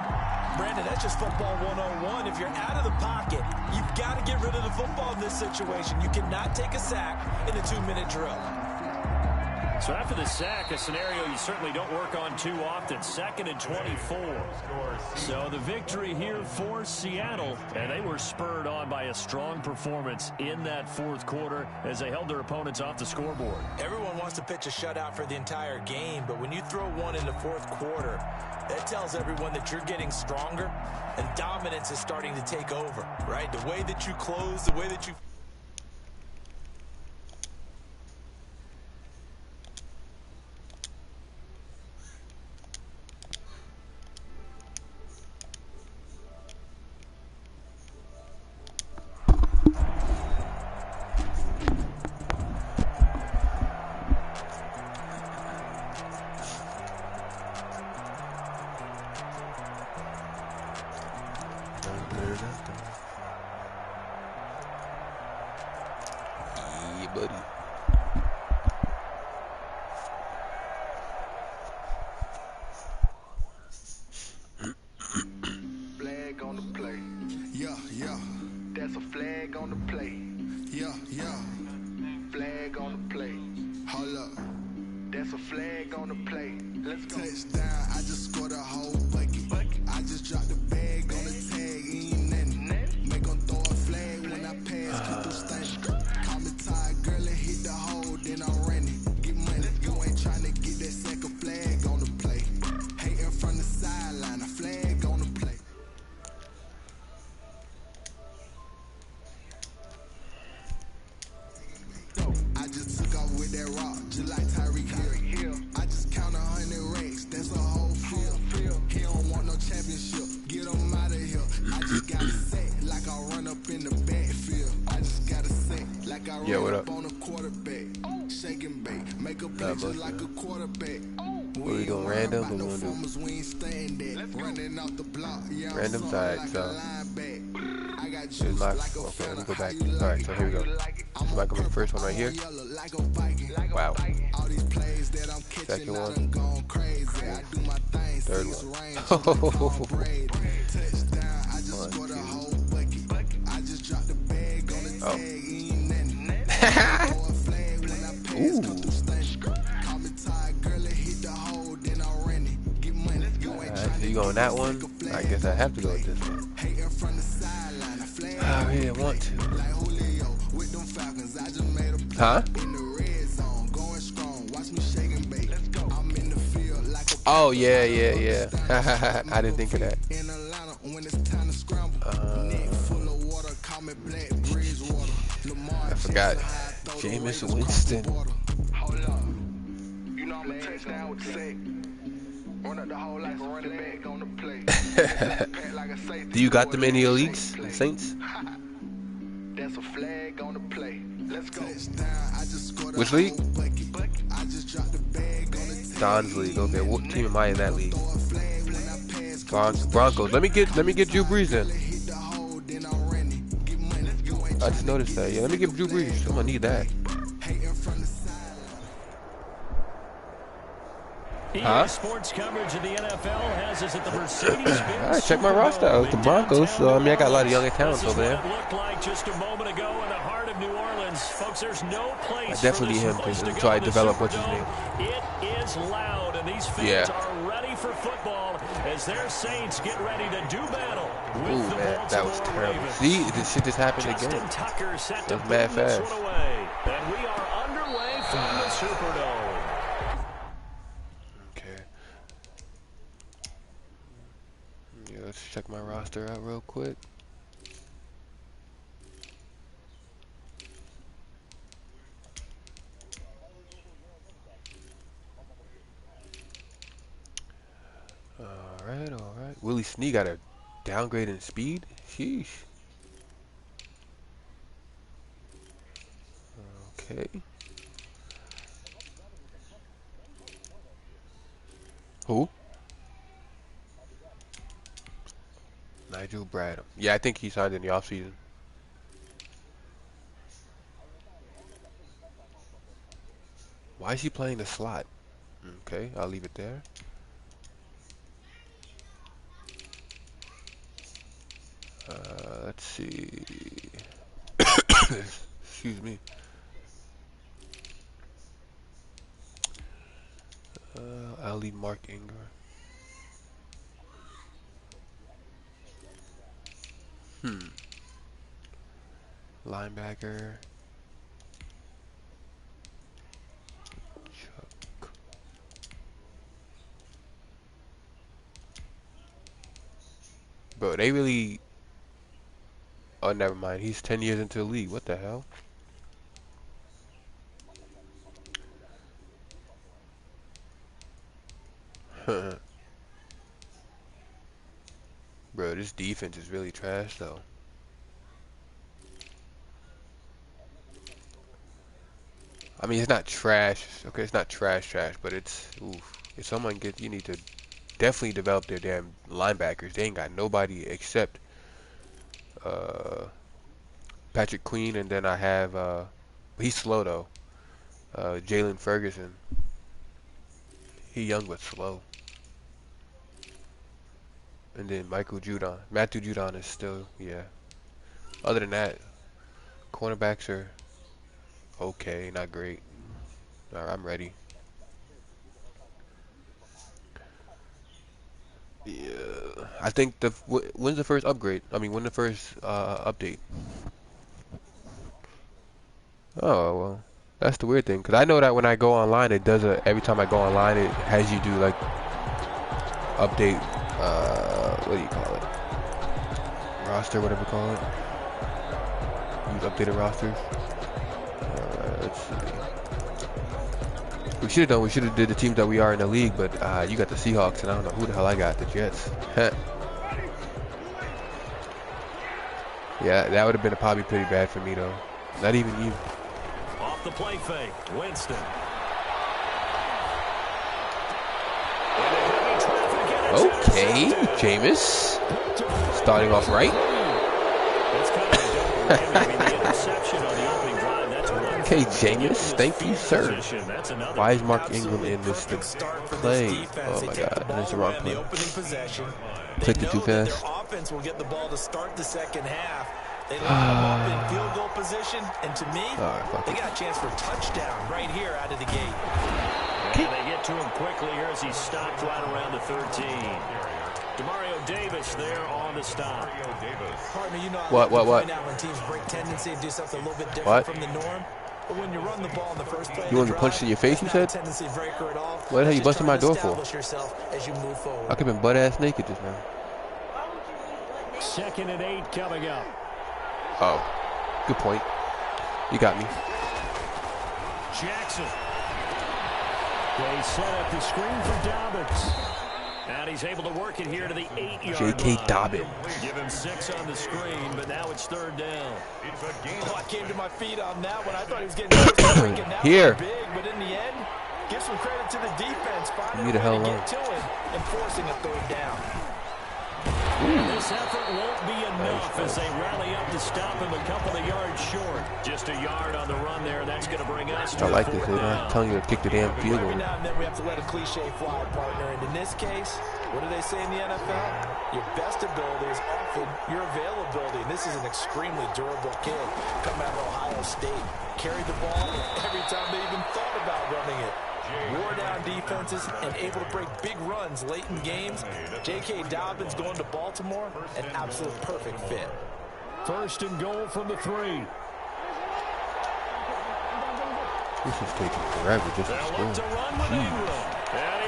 Brandon, that's just football 101. If you're out of the pocket, you've got to get rid of the football in this situation. You cannot take a sack in a 2-minute drill. So after the sack, a scenario you certainly don't work on too often. 2nd and 24. So the victory here for Seattle, and they were spurred on by a strong performance in that 4th quarter as they held their opponents off the scoreboard. Everyone wants to pitch a shutout for the entire game, but when you throw one in the 4th quarter, that tells everyone that you're getting stronger and dominance is starting to take over, right? The way that you close, the way that you... Yeah, buddy. Flag on the play. Yeah, yeah. That's a flag on the play. Yeah, yeah. Flag on the play. Hold up. That's a flag on the play. Let's go. Touchdown. I just scored a whole bucket. I just dropped the bag on the tag. Ain't nothing. Make them throw a flag when I pass. Keep them stank. Call me tired, girl, and hit the hole. Then I'm running. Get money. You ain't trying to get that second flag on the play. Hating from the sideline. A flag on the play. I just took off with that rock, just like Tyreek Hill. I just count 100 racks, that's a whole field. He don't want no championship, get him out of here. I just got a set, like I run up in the backfield. I just got a set, like I run up on a quarterback. Shake and bake, make a play just like a quarterback. What are we doing, random? What are we doing? Random's alright, so. Here's my, okay, let me go back. Alright, so here we go. So I come in the first one right here. Wow. Second one. Third one. Oh. Ooh. So you going that one? I guess I have to go with this one. I really want to. Huh? Oh, yeah. I didn't think of that. I forgot. Jameis Winston. Do you got them in your leagues, the Saints? Which league? Don's league. Okay, what team am I in that league? Broncos. Let me get Drew Brees in. I just noticed that. Yeah, let me get Drew Brees. I'm gonna need that. Huh? Sports coverage of the NFL has us at the Mercedes-Benz. Alright, check my roster out. It's the Broncos, so I mean I got a lot of young talents over there. It looked like just a moment ago in the heart of New Orleans. Folks, there's no place. I definitely need him until I develop what's his name. It is loud, and these fans are ready for football as their Saints get ready to do battle. Ooh, man, that was terrible. See, this shit just happened again. That was mad fast. And we are underway from the Superdome. Let's check my roster out real quick. Alright. Willie Snead got a downgrade in speed? Sheesh. Okay. Who? Nigel Bradham. Yeah, I think he signed in the offseason. Why is he playing the slot? Okay, I'll leave it there. Let's see. Excuse me. I'll leave Mark Ingram. Linebacker. Chuck. Bro, they really... Oh, never mind. He's 10 years into the league. What the hell? Bro, this defense is really trash, though. I mean, it's not trash. Okay, it's not trash, but it's... Oof. If someone gets... You need to definitely develop their damn linebackers. They ain't got nobody except Patrick Queen, and then I have he's slow though. Jalen Ferguson. He young but slow. And then Matthew Judon is still, yeah. Other than that, cornerbacks are okay, not great. Alright, I'm ready. Yeah, I think when's the first upgrade? I mean, when the first update? Oh well, that's the weird thing. Cause I know that when I go online, it does every time I go online, it has you do like update. What do you call it? Roster, whatever you call it. Use updated rosters. Let's see. We should have did the teams that we are in the league, but you got the Seahawks, and I don't know who the hell I got. The Jets. Yeah, that would have been probably pretty bad for me though. Not even you. Off the play fake, Winston. Okay, Jameis. Starting off right. Okay, Jameis. Thank you, sir. Why is Mark Ingram in this play? Oh my God, that's the wrong play. Clicked it too fast. Offense will get the ball to start the second half. They line them up in field goal position, and to me, they got a chance for a touchdown right here out of the gate. And they get to him quickly here as he stopped right around the 13. Demario Davis there on the stop. Partner, you know what? When teams break tendency and do something a little bit different from the norm. But when you run the ball in the first play, you want to punch in your face? You said. What the hell you busting my door for? I could have been butt ass naked just now. 2nd and 8 coming up. Oh, good point. You got me. Jackson. They set up the screen for Dobbins. And he's able to work it here to the 8-yard line. J.K. Dobbins. Give him 6 on the screen, but now it's 3rd down. Oh, I came to my feet on that one. I thought he was getting close here. Big, but in the end, give some credit to the defense. Leave the hell alone. Get to it and forcing a 3rd down. This effort won't be enough as they rally up to stop him a couple of yards short. Just a yard on the run there. That's going to bring us to I like this. They're not telling you to kick the damn field goal. Every now and then we have to let a cliche fly, partner. And in this case, what do they say in the NFL? Your best ability is often your availability. And this is an extremely durable kid coming out of Ohio State. Carried the ball every time they even thought about running it. Wore down defenses and able to break big runs late in games. J.K. Dobbins going to Baltimore, an absolute perfect fit. 1st and goal from the 3. This is taking forever just to score. And he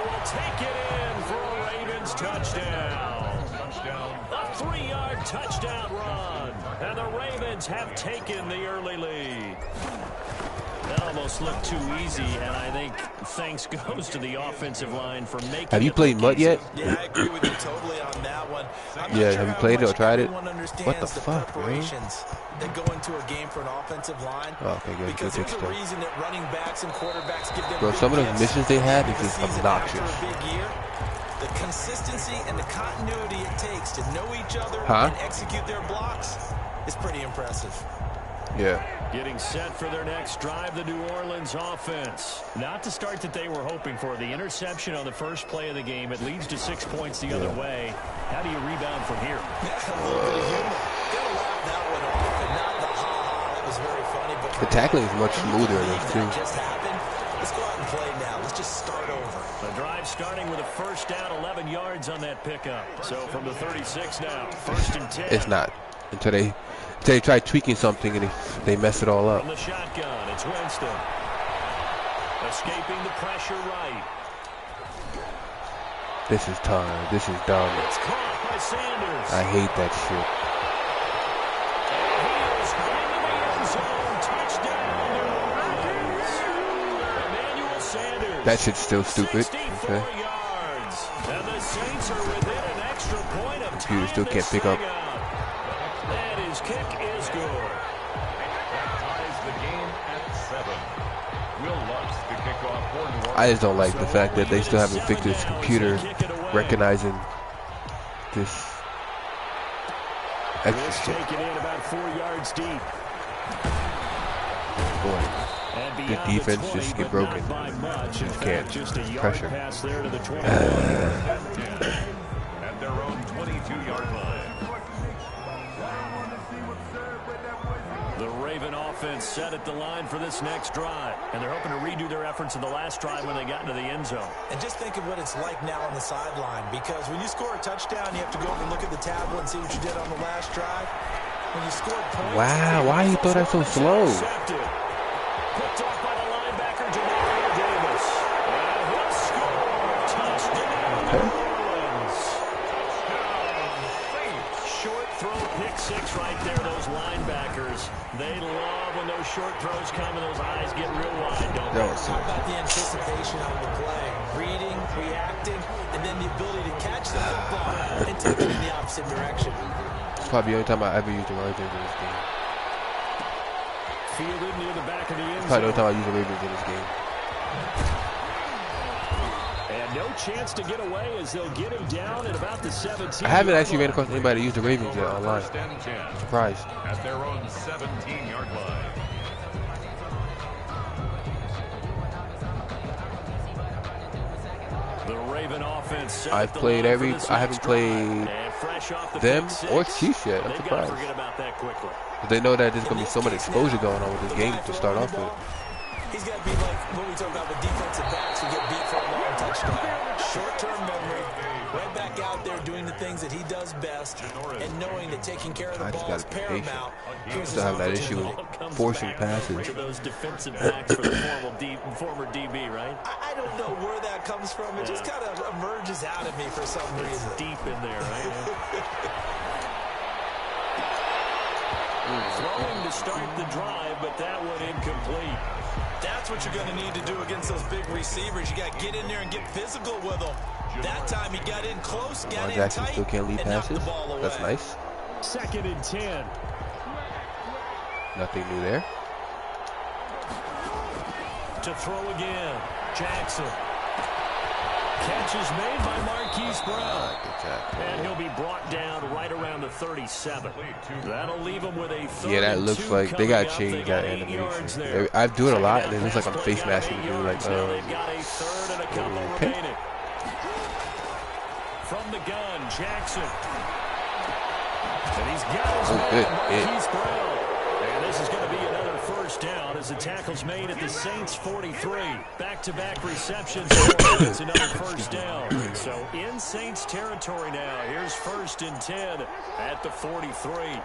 will take it in for a Ravens touchdown. A 3-yard touchdown run. And the Ravens have taken the early lead. That almost looked too easy, and I think thanks goes to the offensive line for making it. Have you played Mutt yet? Yeah, I agree with you totally on that one. Yeah, have you played it or tried it? What the fuck, man? That go into a game for an offensive line. Oh, okay, good. Because there's a reason that running backs and quarterbacks give them. Bro, some of those missions they have is just obnoxious. The consistency and the continuity it takes to know each other and execute their blocks is pretty impressive. Yeah. Getting set for their next drive, the New Orleans offense. Not the start that they were hoping for. The interception on the first play of the game. It leads to 6 points the other way. How do you rebound from here? The tackling is much smoother in this too. Let's go out and play now. Let's just start over. The drive starting with a 1st down, 11 yards on that pickup. So from the 36 now, 1st and 10. It's not until they try tweaking something and they mess it all up. From the shotgun, it's Winston. Escaping the pressure right. This is time. This is dumb. It's caught by Sanders. I hate that shit. That shit's still stupid. Okay. And the Saints are within an extra point of Computer still can't pick up. And his kick is good. Ties the game at 7. Will Lutz to kick off for New Orleans. I just don't like the fact that they still haven't fixed this computer recognizing this extra This shit. taken in about 4 yards deep. Boy, And good beyond the defense 20, just get but broken. not by much. In Just fact, can't. just a yard Pressure. pass there to the 21. At their own 22-yard line. The Raven offense set at the line for this next drive. And they're hoping to redo their efforts in the last drive when they got into the end zone. And just think of what it's like now on the sideline, because when you score a touchdown, you have to go over and look at the tablet and see what you did on the last drive. When you scored points... Wow, why you throw that so slow? Intercepted. Picked off by the linebacker, Jamario Davis. And he'll score. Touchdown, New Orleans. Short throw, pick six right there, those linebackers. They love when those short throws come and those eyes get real wide, don't they? How about the anticipation on the play? Reading, reacting, and then the ability to catch the football and take it in the opposite direction. It's probably the only time I ever used the Ravens in this game. Fielded near the back of the end Probably the zone. only time I used the Ravens in this game. And no chance to get away as they'll get him down at about the 17. I haven't actually ran across anybody that used the Ravens yet online. First and 10. Surprised. At their own 17-yard line. The Raven offense set I've at the played line every. for this I haven't next drive. played And fresh off the them pick or six, Chiefs yet. I'm they've got to surprised. forget about that quickly. But they know that there's going to be so much exposure going on with this game to start off with. He's got to be like what we talk about with defensive backs who get beat for a long touchdown. Short-term memory, right back out there doing the things that he does best, and knowing that taking care of the I just ball is got to be patient. paramount. Still have that issue with forcing passes. To those defensive backs for the former DB, right? I don't know where that comes from. It just kind of emerges out of me for some It's reason. deep in there, right? Throwing to start the drive, but that one incomplete. That's what you're going to need to do against those big receivers. You got to get in there and get physical with them. That time he got in close, got Lamar in Jackson tight, still can't lead and knocked the passes. ball away. That's nice. 2nd and 10. Nothing new there. To throw again. Jackson. Catch is made by Marquise Brown. Good tackle. And he'll be brought down right around the 37. That'll leave him with a 32. Yeah, that looks like they got to coming change up. that They got 8 yards there. animation. I'm doing a lot, and it looks like I'm face Split down masking 8 to do like, yards. Now they've got a third and a couple okay. remaining. From the gun, Jackson. And he's got his man, good. Marquise Brown. And this is going to be another first down as the tackle's made at the Saints 43. Back-to-back receptions. It's another first down. So in Saints territory now. Here's 1st and 10 at the 43.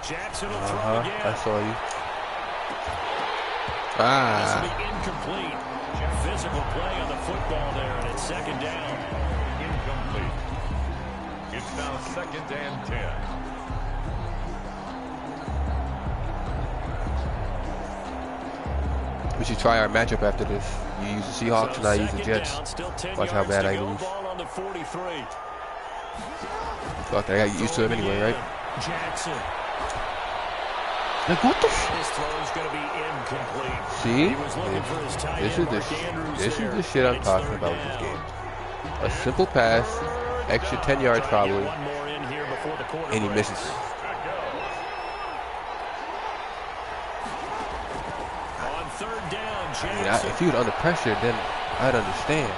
Jackson will throw again. I saw you. This will be incomplete. Physical play on the football there, and it's 2nd down. Incomplete. It's now 2nd and 10. We should try our matchup after this. You use the Seahawks and I use the Jets. Watch how bad I lose. Ball on the 43. Fuck, I got used to him anyway, right? Jackson. Like, what the His throw's going to be incomplete. See? He was looking for his tight This end, is Mark Andrews this there. is the shit I'm It's talking 3rd about with down. this game. A simple pass, extra 10 yards Try to get probably, one more in here before the quarter and he breaks. misses. On 3rd down, I mean, Jackson. if he was under pressure, then I'd understand.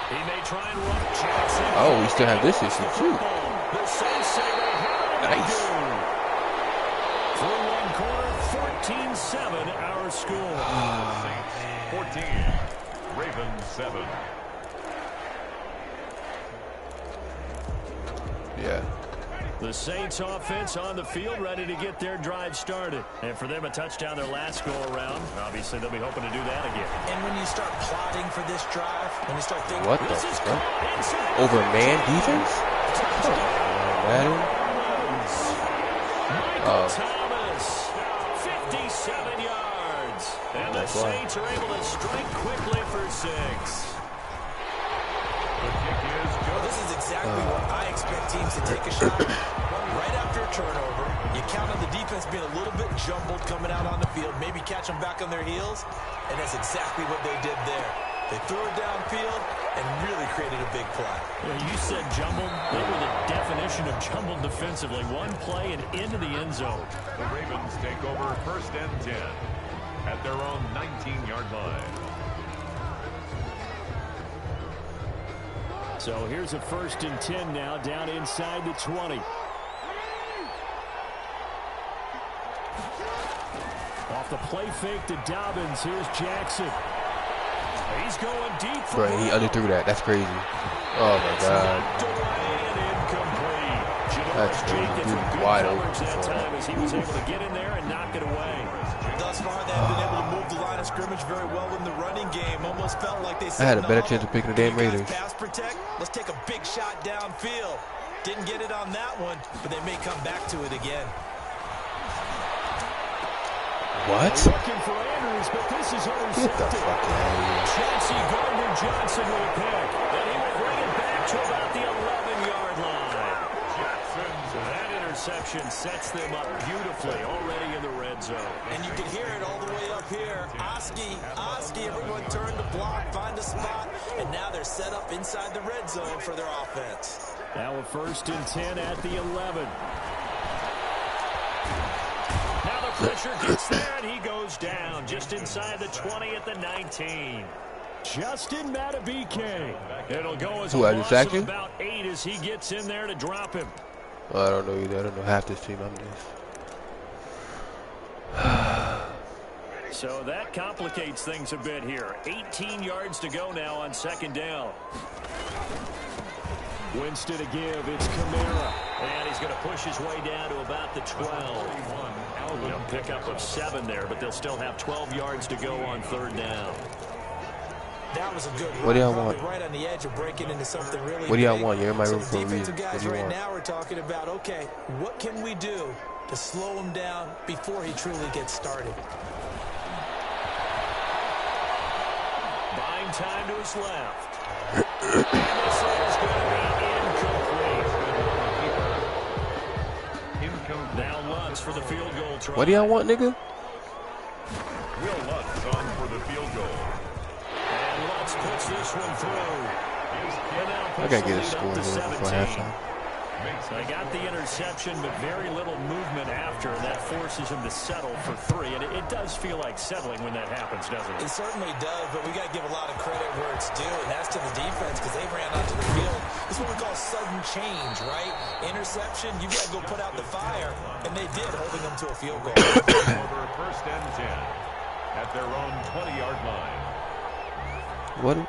He may try and run Jackson. Oh, we still have this issue too. The Saints say they have it. Nice. Through one quarter, 14-7 our score. Saints 14. Ravens 7. Yeah. The Saints offense on the field, ready to get their drive started. And for them, a touchdown their last go-around. Obviously, they'll be hoping to do that again. And when you start plotting for this drive, when you start thinking, What the This is fuck? caught inside. Over man defense? Madden? Michael Thomas, 57 yards. And the That's why. Saints are able to strike quickly for 6. The kick is well, good. this is exactly what I expect teams to take a shot. Right after a turnover, you count on the defense being a little bit jumbled coming out on the field, maybe catch them back on their heels, and that's exactly what they did there. They threw it downfield and really created a big play. Yeah, you said jumbled. They were the definition of jumbled defensively. One play and into the end zone. The Ravens take over 1st and 10 at their own 19-yard line. So here's a 1st and 10 now, down inside the 20. Off the play fake to Dobbins. Here's Jackson. He's going deep for Bro, he underthrew that. That's crazy. Oh my God. That's crazy. Dude, wide open. That time as he was able to get in there and knock it away. Thus far, they've been able to move the line of scrimmage very well in the running game. Almost felt like they said, I had a better chance of picking the damn Raiders. Pass protect. Let's take a big shot downfield. Didn't get it on that one, but they may come back to it again. What? Looking for Andrews, but this is Get the fuck out of here. Chauncey Gardner-Johnson with a pick, and he will bring it back to about the 11-yard line. So that interception sets them up beautifully already in the red zone. And you can hear it all the way up here. Oski, everyone turned to block, find a spot, and now they're set up inside the red zone for their offense. Now a 1st and 10 at the 11. Now the pressure gets there, and he goes down just inside the 20 at the 19. Justin Matabike. It'll go as a loss of about 8 as he gets in there to drop him. Well, I don't know either. I don't know half this team. I'm just... So that complicates things a bit here. 18 yards to go now on 2nd down. Winston to give. It's Kamara. And he's going to push his way down to about the 12. They'll pick up of 7 there, but they'll still have 12 yards to go on 3rd down. That was a good run. What do y'all want? Right on the edge of breaking into something really What do y'all big. want? You're in my room So for a the reason. defensive What guys do you right want? now are talking about, okay, what can we do to slow him down before he truly gets started? Buying time to his left. And this is going to be incomplete. Now Lutz for the field goal try. What do y'all want, nigga? Will Lutz on for the field goal. And Lutz puts this one through. I gotta get a score here before halftime. So they got the interception, but very little movement after, and that forces him to settle for 3. And it does feel like settling when that happens, doesn't it? It certainly does, but we got to give a lot of credit where it's due, and that's to the defense because they ran onto the field. This is what we call sudden change, right? Interception, you got to go put out the fire, and they did, holding them to a field goal. Over 1st and 10 at their own 20-yard line. What?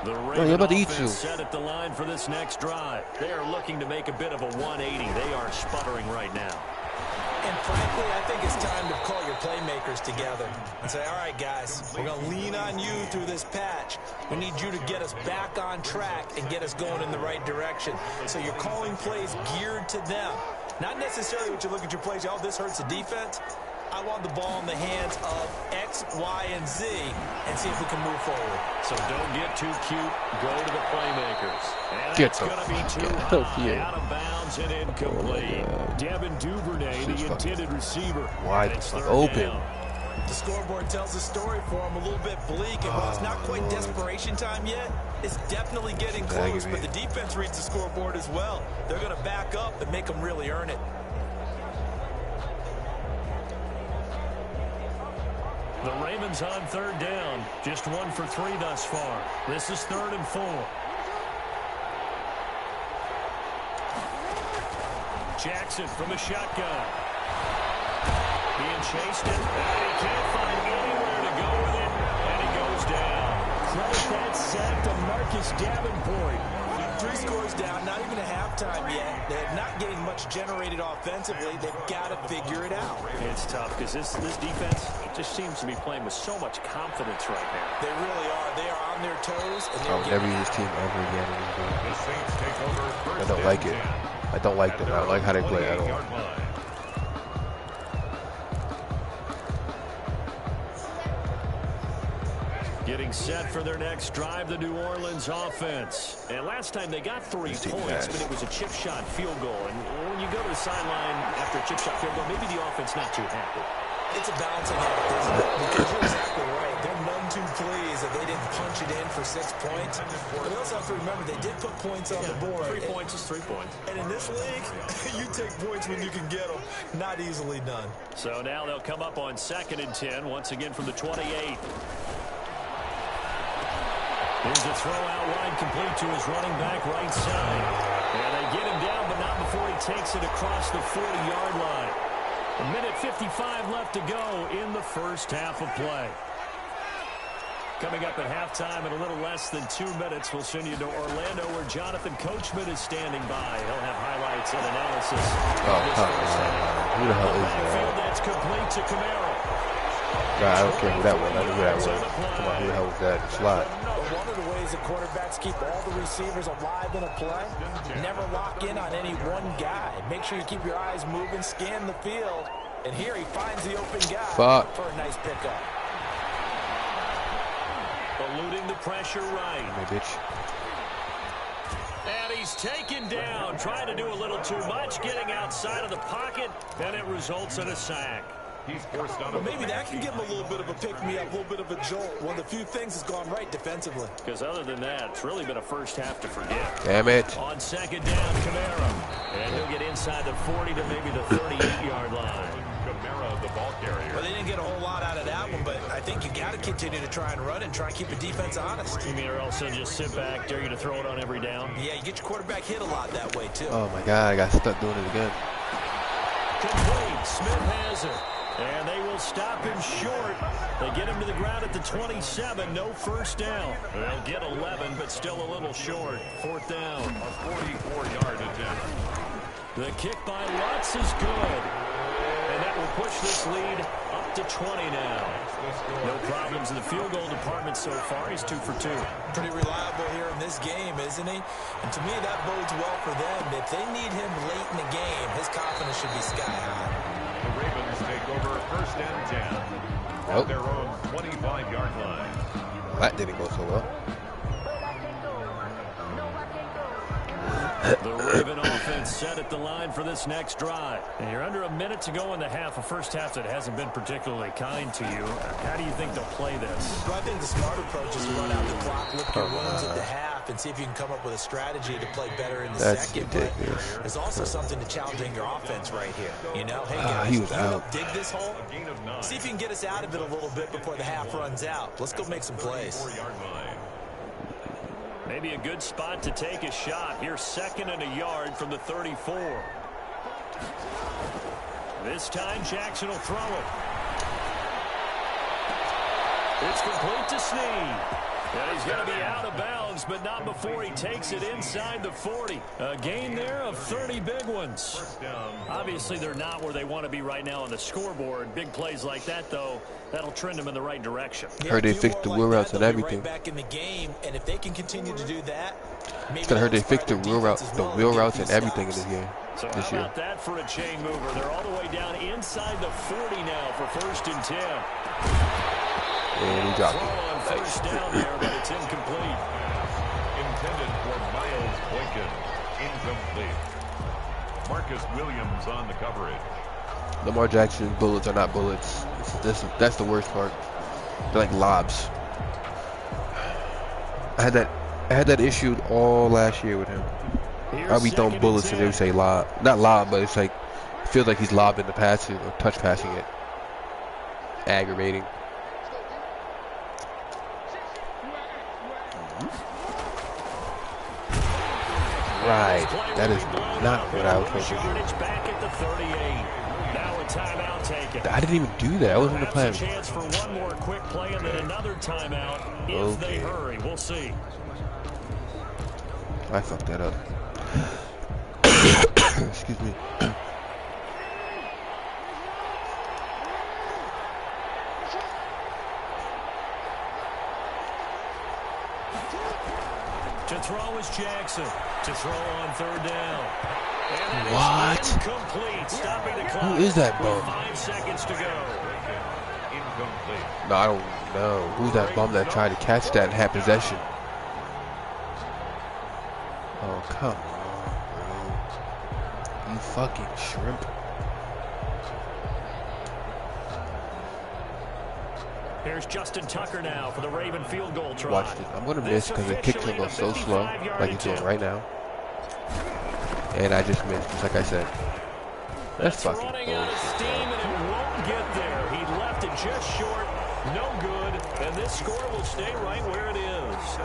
The you're about to eat you. set at the line for this next drive. They are looking to make a bit of a 180. They are sputtering right now. And frankly, I think it's time to call your playmakers together and say, all right, guys, we're going to lean on you through this patch. We need you to get us back on track and get us going in the right direction. So you're calling plays geared to them. Not necessarily what you look at your plays, oh, this hurts the defense. I want the ball in the hands of X, Y, and Z and see if we can move forward. So don't get too cute. Go to the playmakers. And Get it's the going to be too fuck high, out. out of bounds and incomplete. Devin Duvernay, the intended receiver. Wide It's fuck 3rd open. down. The scoreboard tells the story for him a little bit bleak, and while it's not quite desperation time yet, it's definitely getting close, but the defense reads the scoreboard as well. They're going to back up and make them really earn it. The Ravens on 3rd down. Just 1 for 3 thus far. This is 3rd and 4. Jackson from the shotgun. Being chased and he can't find anywhere to go with it, and he goes down. Credit that sack to Marcus Davenport. 3 scores down, not even a halftime yet. They're not getting much generated offensively. They've got to figure it out. It's tough because this defense just seems to be playing with so much confidence right now. They really are. They are on their toes. And I would never use this team ever again in this game. I don't like it. I don't like them. I don't like how they play at all. Getting set for their next drive, the New Orleans offense. And last time they got 3 points, but it was a chip shot field goal. And when you go to the sideline after a chip shot field goal, maybe the offense not too happy. It's a balancing act, isn't it? Because you're exactly right. Their too pleased that they didn't punch it in for 6 points. But we also have to remember they did put points on the board. 3 points is 3 points. And in this league, you take points when you can get them. Not easily done. So now they'll come up on 2nd and 10, once again from the 28. Here's a throw out wide, complete to his running back right side. And they get him down, but not before he takes it across the 40-yard line. 1:55 left to go in the first half of play. Coming up at halftime in a little less than 2 minutes, we'll send you to Orlando where Jonathan Coachman is standing by. He'll have highlights and analysis. Who the hell is Backfield, that? that's complete to Camaro. Nah, I don't care who that was. I knew who that was. Come on, who the hell was that? Slide. One of the ways that quarterbacks keep all the receivers alive in a play, never lock in on any one guy. Make sure you keep your eyes moving, scan the field. And here he finds the open guy for a nice pickup. Eluding the pressure right. Hey, bitch. And he's taken down, trying to do a little too much, getting outside of the pocket, and it results in a sack. He's forced out Well, of maybe that can give him a little bit of a pick-me-up, a little bit of a jolt. One of the few things that's gone right defensively. Because other than that, it's really been a first half to forget. Damn it. On 2nd down, Camaro. And he'll get inside the 40 to maybe the 38-yard line. Camaro, the ball carrier. Well, they didn't get a whole lot out of that one, but I think you got to continue to try and run and try and keep the defense honest. You mean or else they'll just sit back, dare you to throw it on every down? Yeah, you get your quarterback hit a lot that way, too. Oh, my God. I got stuck doing it again. Complete. Smith has it. And they will stop him short. They get him to the ground at the 27. No first down. They'll get 11, but still a little short. 4th down. A 44-yard attempt. The kick by Lutz is good. And that will push this lead up to 20 now. No problems in the field goal department so far. He's 2 for 2. Pretty reliable here in this game, isn't he? And to me, that bodes well for them. If they need him late in the game, his confidence should be sky high. The Ravens take over 1st and 10 at their own 25-yard line. That didn't go so well. The Raven offense set at the line for this next drive. And you're under a minute to go in the half, a first half that hasn't been particularly kind to you. How do you think they'll play this? Well, I think the smart approach is to run out the clock, lick your wounds at the half, and see if you can come up with a strategy to play better in the second. Ridiculous. But there's also something to challenging your offense right here. You know, hey guys, he was out. Dig this hole. See if you can get us out of it a little bit before the half runs out. Let's go make some plays. 4-yard line. Maybe a good spot to take a shot. Here's 2nd and a yard from the 34. This time, Jackson will throw it. It's complete to Snead. And he's going to be out of bounds, but not before he takes it inside the 40. A gain there of 30 big ones. Obviously, they're not where they want to be right now on the scoreboard. Big plays like that, though, that'll trend them in the right direction. Yeah, heard they fixed the wheel routes and everything. Back in the game, and if they can continue to do that, It's gonna hurt they fixed the wheel routes and everything in this game. So how about that for a chain mover? They're all the way down inside the 40 now for 1st and 10. And he dropped Throw it. on first down there, but it's incomplete. Intended for Miles Boykin. Incomplete. Marcus Williams on the coverage. Lamar Jackson's bullets are not bullets. That's the worst part. They're like lobs. I had that issue all last year with him. I'll be throwing bullets and they would say lob. Not lob, but it's like it feels like he's lobbing the pass or touch passing it. Aggravating. Right. That is not what I was supposed to do. Back at the 38. Now a timeout taken. I didn't even do that. I wasn't in the plan. Chance for one more quick play and then another timeout if they hurry. We'll see. I fucked that up. Excuse me. To throw is Jackson. To throw on 3rd down. And what? Incomplete. Stopping the clock. Who is that bum? 5 seconds to go. Incomplete. No, I don't know. Who's that bum that tried to catch that and had possession? Oh, come on, bro. You fucking shrimp. Here's Justin Tucker now for the Raven field goal try. Watch this. I'm gonna miss because the kick's gonna go so slow, like it's doing right now. And I just missed, just like I said. That's fucking running out of steam, and it won't get there. He left it just short. No good. And this score will stay right where it is.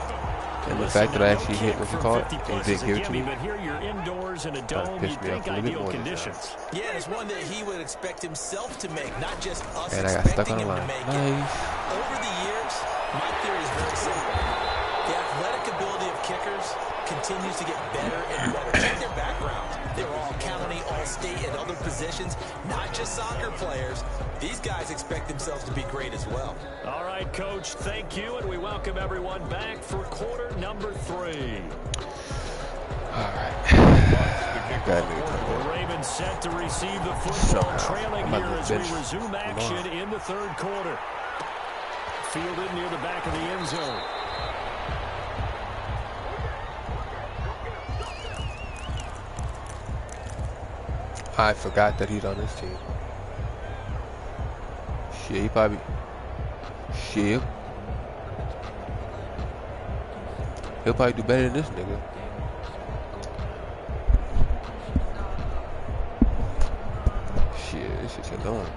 And the fact that I actually hit, what's it called, and didn't give it to me, but here you're indoors in a dome, you'd think ideal conditions. Yeah, it's one that he would expect himself to make, not just us and I got stuck on expecting the him to line. make Nice. it. Over the years, my theory is very simple. The athletic ability of kickers continues to get better and better. Check their background. They were all county, all-state, and other positions, not just soccer players. These guys expect themselves to be great as well. All right, Coach, thank you, and we welcome everyone back for quarter number 3. All right. The Ravens set to receive the football, trailing here as we resume action in the third quarter. Fielded near the back of the end zone. I forgot that he's on this team. Shit, he probably... Shit. He'll probably do better than this nigga. Shit, this is annoying.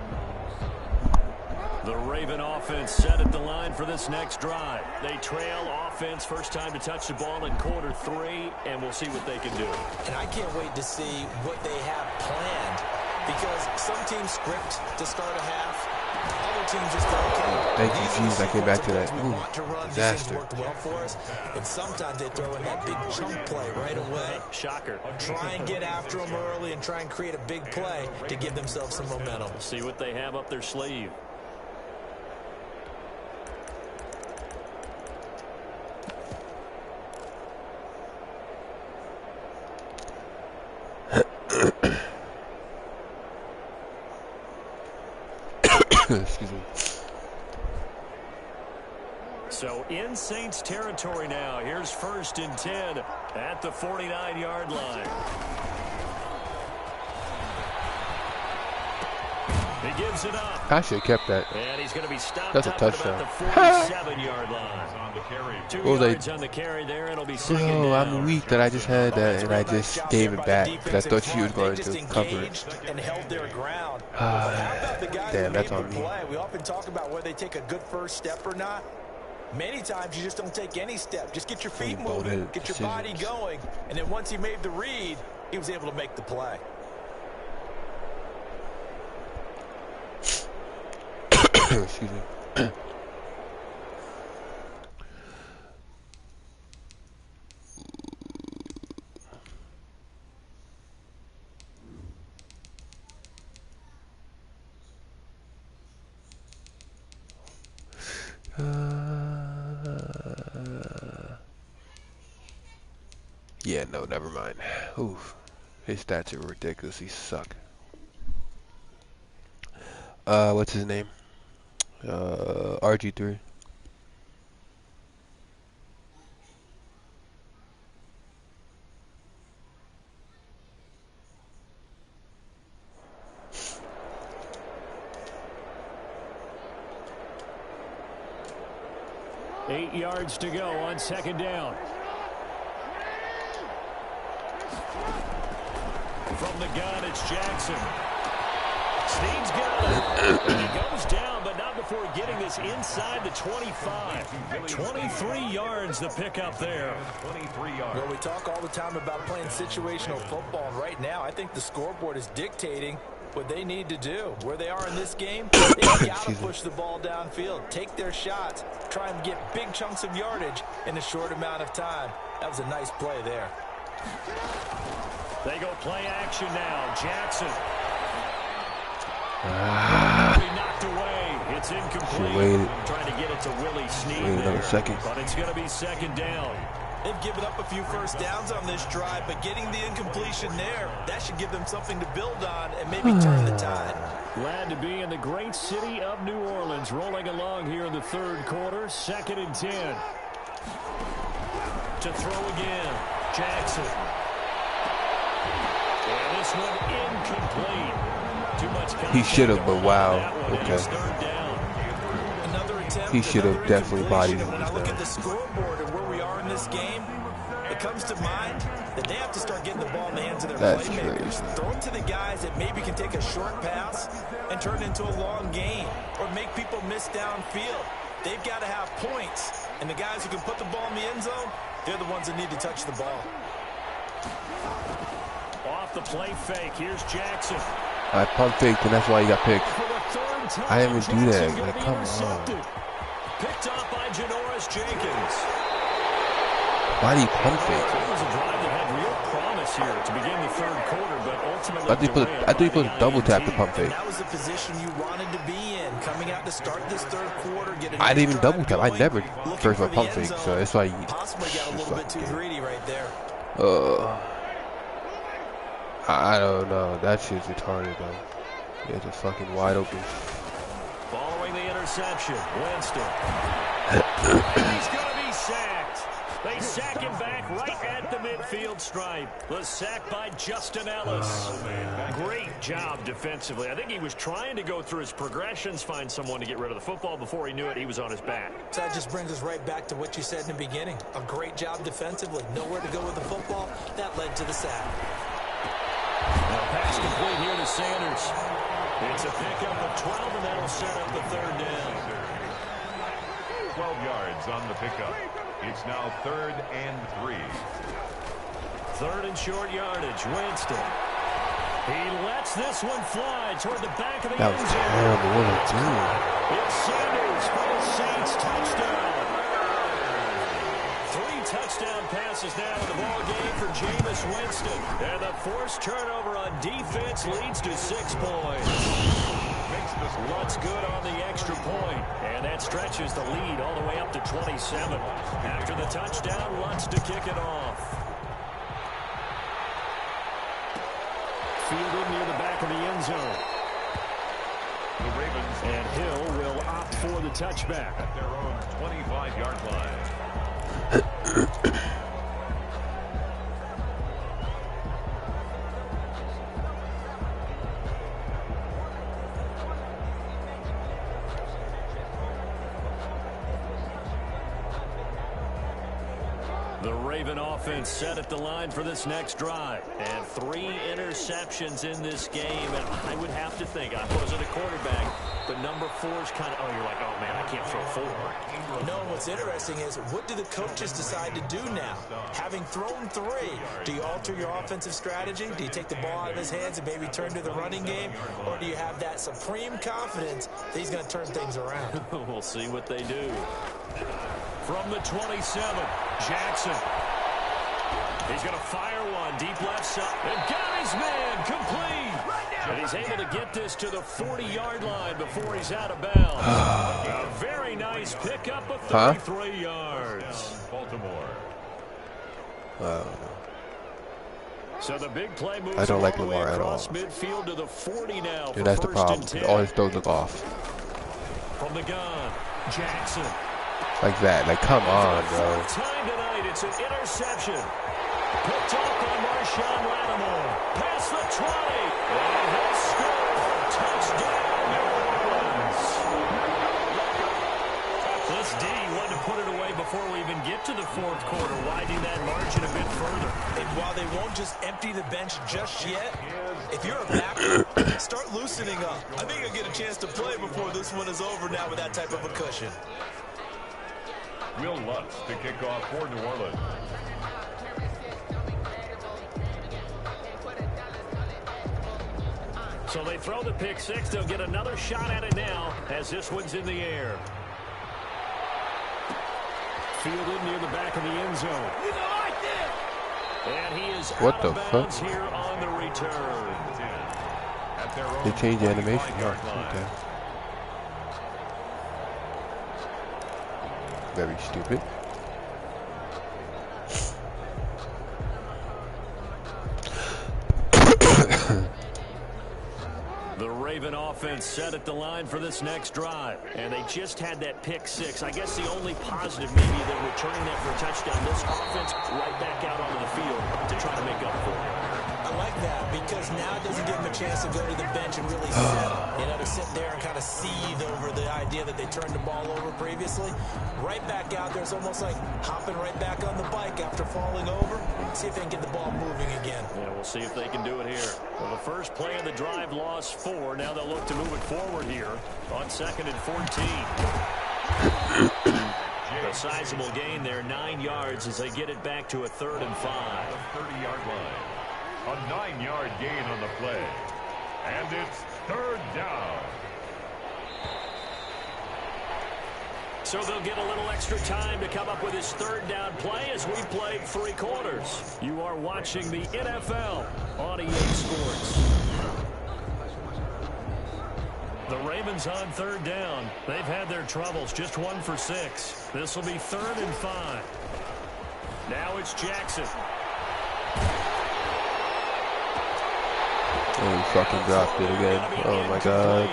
The Raven offense set at the line for this next drive. They trail offense, first time to touch the ball in quarter 3, and we'll see what they can do. And I can't wait to see what they have planned, because some teams script to start a half, other teams just don't care. Thank you, Jesus. I came back to that. Ooh, disaster. Worked well for us, and sometimes they throw in that big chunk play right away. Shocker. Try and get after them early and try and create a big play to give themselves some momentum. We'll see what they have up their sleeve. Excuse me. So in Saints territory now. Here's 1st and 10 at the 49-yard line. He gives it up. I should have kept that. And he's going to be stopped. That's a touchdown. At the 47-yard line. 2 yards on the carry there. It'll be second down. I'm weak that I just had that and I just gave it back because I thought she was going to cover it. And held their ground. Damn, that's on me. We often talk about whether they take a good first step or not. Many times you just don't take any step. Just get your feet moving, get your body going, and then once he made the read, he was able to make the play. Excuse me. Yeah, no, never mind. Oof. His stats are ridiculous. He suck. What's his name? RG3. Eight yards to go on second down. From the gun, it's Jackson. Steve's got it. He goes down, but not before getting this inside the 25. 23 yards the pickup there. 23 yards. Well, we talk all the time about playing situational football, and right now I think the scoreboard is dictating what they need to do. Where they are in this game, they've got to push the ball downfield, take their shots, try and get big chunks of yardage in a short amount of time. That was a nice play there. They go play action now. Jackson. He knocked away. It's incomplete. Trying to get it to Willie Snead there. But it's going to be second down. They've given up a few first downs on this drive, but getting the incompletion there, that should give them something to build on and maybe turn the tide. Glad to be in the great city of New Orleans, rolling along here in the third quarter. 2nd and 10. To throw again. Jackson. And this one incomplete. Too much. He should have, but wow. Okay. Another attempt attempt. He should have definitely bodied him. When I look at the scoreboard and where we are in this game, it comes to mind that they have to start getting the ball in the hands of their playmakers. Throw it to the guys that maybe can take a short pass and turn it into a long gain or make people miss downfield. They've got to have points, and the guys who can put the ball in the end zone, they're the ones that need to touch the ball. Off the play fake, here's Jackson. I pump faked, and that's why he got picked. I didn't even do that. Like, come on. Picked off by Janoris Jenkins. Why did he pump fake? It was a drive that had real promise here to begin the third quarter, but ultimately I think he put a double tap to pump fake. That was the position you wanted to be in, coming out to start this third quarter. I didn't even double tap. I never first my pump fake, so that's why he possibly got a little bit too greedy right there. I don't know. That shit's retarded though. Yeah, just fucking wide open. Following the interception, Winston. He's going to be sacked. They sack him back right at the midfield stripe. The sack by Justin Ellis. Great job defensively. I think he was trying to go through his progressions, find someone to get rid of the football. Before he knew it, he was on his back. So that just brings us right back to what you said in the beginning. A great job defensively. Nowhere to go with the football. That led to the sack. Now pass complete here to Sanders. It's a pickup of 12, and that'll set up the third down. 12 yards on the pickup. It's now 3rd and 3. Third and short yardage. Winston. He lets this one fly toward the back of the end zone. That was terrible. What a team. It's Sanders for the Saints touchdown. 3 touchdown passes now in the ball game for Jameis Winston. And the forced turnover on defense leads to 6 points. Lutz good on the extra point, and that stretches the lead all the way up to 27. After the touchdown, Lutz to kick it off. Fielded near the back of the end zone. The Ravens and Hill will opt for the touchback at their own 25-yard line. The Raven offense set at the line for this next drive. And 3 interceptions in this game. And I would have to think, I wasn't a quarterback, but number 4 is kind of, you're like, oh, man, I can't throw 4. No, what's interesting is, what do the coaches decide to do now? Having thrown 3, do you alter your offensive strategy? Do you take the ball out of his hands and maybe turn to the running game? Or do you have that supreme confidence that he's going to turn things around? We'll see what they do. From the 27, Jackson. He's going to fire one deep left side. And got his man complete. And he's able to get this to the 40-yard line before he's out of bounds. A very nice pickup of 33 yards. Baltimore. So the big play moves I don't like all the way Lamar at all. across midfield to the 40 now. Dude, that's the problem. All his throws look off. From the gun, Jackson. Like that. Like, come on, bro. Time tonight, it's an interception. Picked off by Marshawn Lattimore. Past the 20. And he'll score. Touchdown, New Orleans. This D wanted to put it away before we even get to the fourth quarter, widening that margin a bit further. And while they won't just empty the bench just yet, if you're a backer, start loosening up. I think you'll get a chance to play before this one is over now with that type of a cushion. Will Lutz to kick off for New Orleans. So they throw the pick 6. They'll get another shot at it now as this one's in the air. Fielded near the back of the end zone. And he is what the fuck? Here on the return. They changed the animation. Oh, okay. Very stupid. The Raven offense set at the line for this next drive. And they just had that pick 6. I guess the only positive maybe they're returning that for a touchdown. This offense right back out onto the field to try to make up for it. I like that because now it doesn't give him a chance to go to the bench and really to sit there and kind of seethe over the idea that they turned the ball over previously. Right back out there, it's almost like hopping right back on the bike after falling over. See if they can get the ball moving again. Yeah, we'll see if they can do it here. Well, the first play of the drive lost 4. Now they'll look to move it forward here on 2nd and 14. A sizable gain there, 9 yards as they get it back to a 3rd and 5. 30-yard line. A 9-yard gain on the play. And it's 3rd down. So they'll get a little extra time to come up with his 3rd down play as we played 3 quarters. You are watching the NFL on EA Sports. The Ravens on 3rd down. They've had their troubles, just 1 for 6. This will be 3rd and 5. Now it's Jackson. Oh, he fucking dropped it again. Oh my God.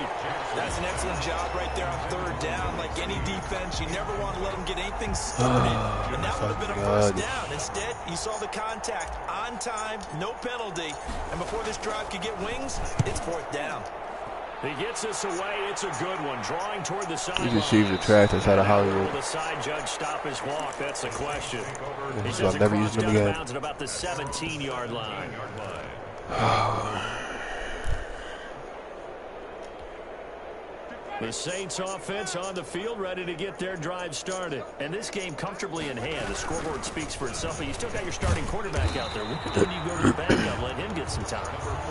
That's an excellent job right there on 3rd down. Like any defense, you never want to let them get anything started. And that would have been a first down. Instead, you saw the contact on time, no penalty. And before this drive could get wings, it's 4th down. He gets us away. It's a good one. Drawing toward the side. He received the trash outside of Hollywood. Will the side judge stop his walk? That's the question. He So says I've never used him again. at about the 17-yard line. The Saints offense on the field, ready to get their drive started. And this game comfortably in hand. The scoreboard speaks for itself, but you still got your starting quarterback out there. When you go to the backup, let him get some time.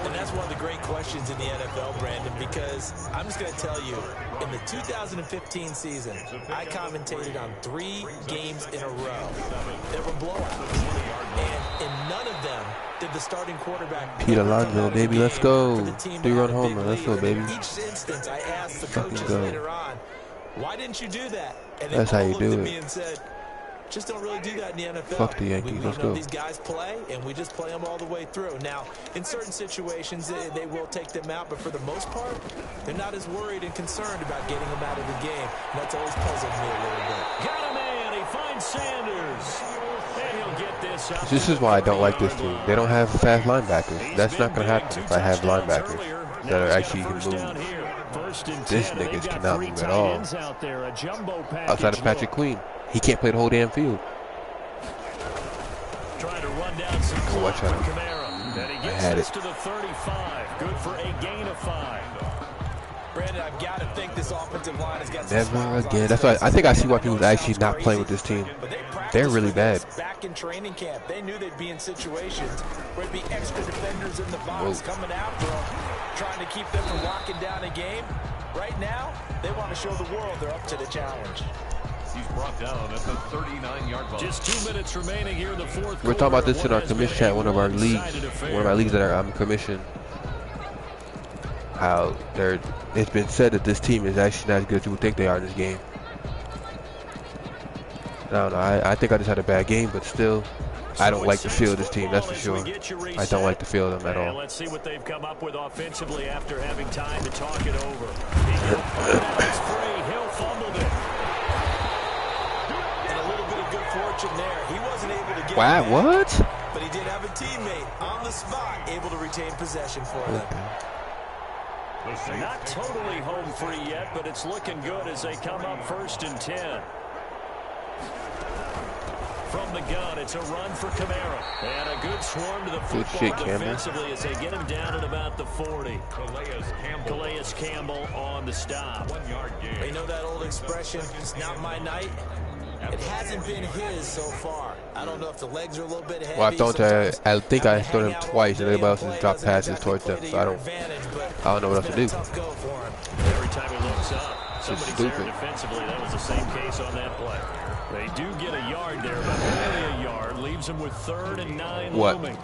And that's one of the great questions in the NFL, Brandon, because I'm just going to tell you, in the 2015 season, I commentated on 3 games in a row. There were blowouts. And in none of them did the starting quarterback Pete Alonso, baby, let's go. 3-run homer, let's go, baby. Each instance, I asked the coaches later on, why didn't you do that? And that's how you do it. Me and said, just don't really do that in the NFL. Fuck the Yankees, let's go. These guys play, and we just play them all the way through. Now, in certain situations, they will take them out, but for the most part, they're not as worried and concerned about getting them out of the game. And that's always puzzled me a little bit. Got a man. He finds Sanders. And he'll get this up. This is why I don't like this team. They don't have fast linebackers. That's not going to happen if I have linebackers that are actually can move. This niggas cannot move at all. Outside of Patrick Queen. He can't play the whole damn field. Trying to run down some watch out. And he gets this to the 35. Good for a gain of 5. Brandon, I've got to think this offensive line has got never again. That's why I think I see why people actually not playing with this team. They're really bad. Back in training camp, they knew they'd be in situations where it'd be extra defenders in the box coming after them, trying to keep them from locking down a game. Right now, they want to show the world they're up to the challenge. He's brought down at the 39-yard line. Just 2 minutes remaining here in the 4th quarter. We're talking about this in our commission chat, one of our leagues, one of my leagues that I'm commissioned. How it's been said that this team is actually not as good as people think they are in this game. I don't know. I think I just had a bad game, but still, I don't like the feel of this team. That's for sure. I don't like the feel of them at all. Let's see what they've come up with offensively after having time to talk it over. He's free. He'll fumble it. And a little bit of good fortune there. He wasn't able to get wow, what? But he did have a teammate on the spot able to retain possession for them. Not totally home free yet, but it's looking good as they come up 1st and 10. From the gun, it's a run for Kamara. And a good swarm to the football defensively as they get him down at about the 40. Calais Campbell on the stop. 1-yard gain. You know that old expression, it's not my night? It hasn't been his so far. I don't know if the legs are a little bit heavy. Well, I think I threw him twice, and everybody else has dropped passes towards them, so I don't know what else to do. Every time he looks up, somebody's there defensively. That was the same case on that play. They do get a yard there, but only a yard leaves them with 3rd and 9 looming.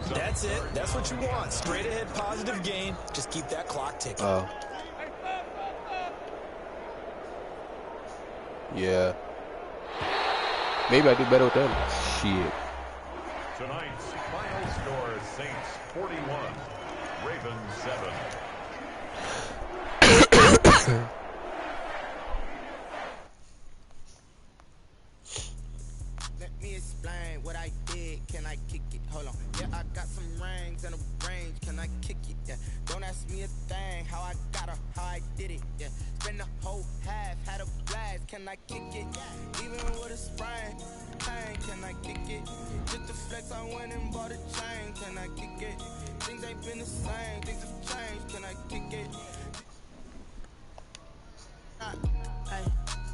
That's it. That's what you want. Straight ahead, positive gain. Just keep that clock ticking. Oh. Yeah. Maybe I do better with them. Shit. Tonight's final score: Saints 41, Ravens 7. me explain what I did. Can I kick it? Hold on. Yeah, I got some rings and a range. Can I kick it? Yeah. Don't ask me a thing. How I got her, how I did it. Yeah. Spend the whole half, had a blast. Can I kick it? Even with a sprain. Pain, can I kick it? Just to flex, I went and bought a chain. Can I kick it? Things ain't been the same. Things have changed. Can I kick it? Hey,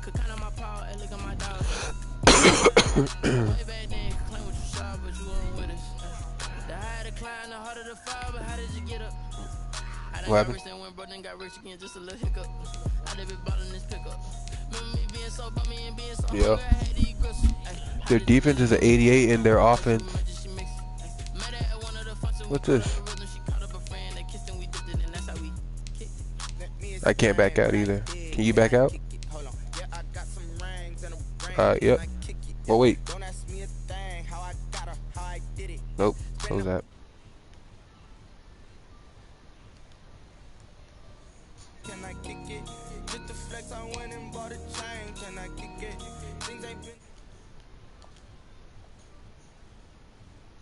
could count on my paw, hey, look at my dog. Way back then, could claim what you saw, but you weren't with us. The higher the climb, the harder the fall, but how did you get up? I done got rich and went broke, then got rich again, just a little hiccup. I done been ballin' this pickup. Remember me being so bummy and being so hungry, I had to eat grits. Their defense is an 88 and their offense. What's this? I can't back out either. Can you back out? Yep. Oh wait. Nope. Close that.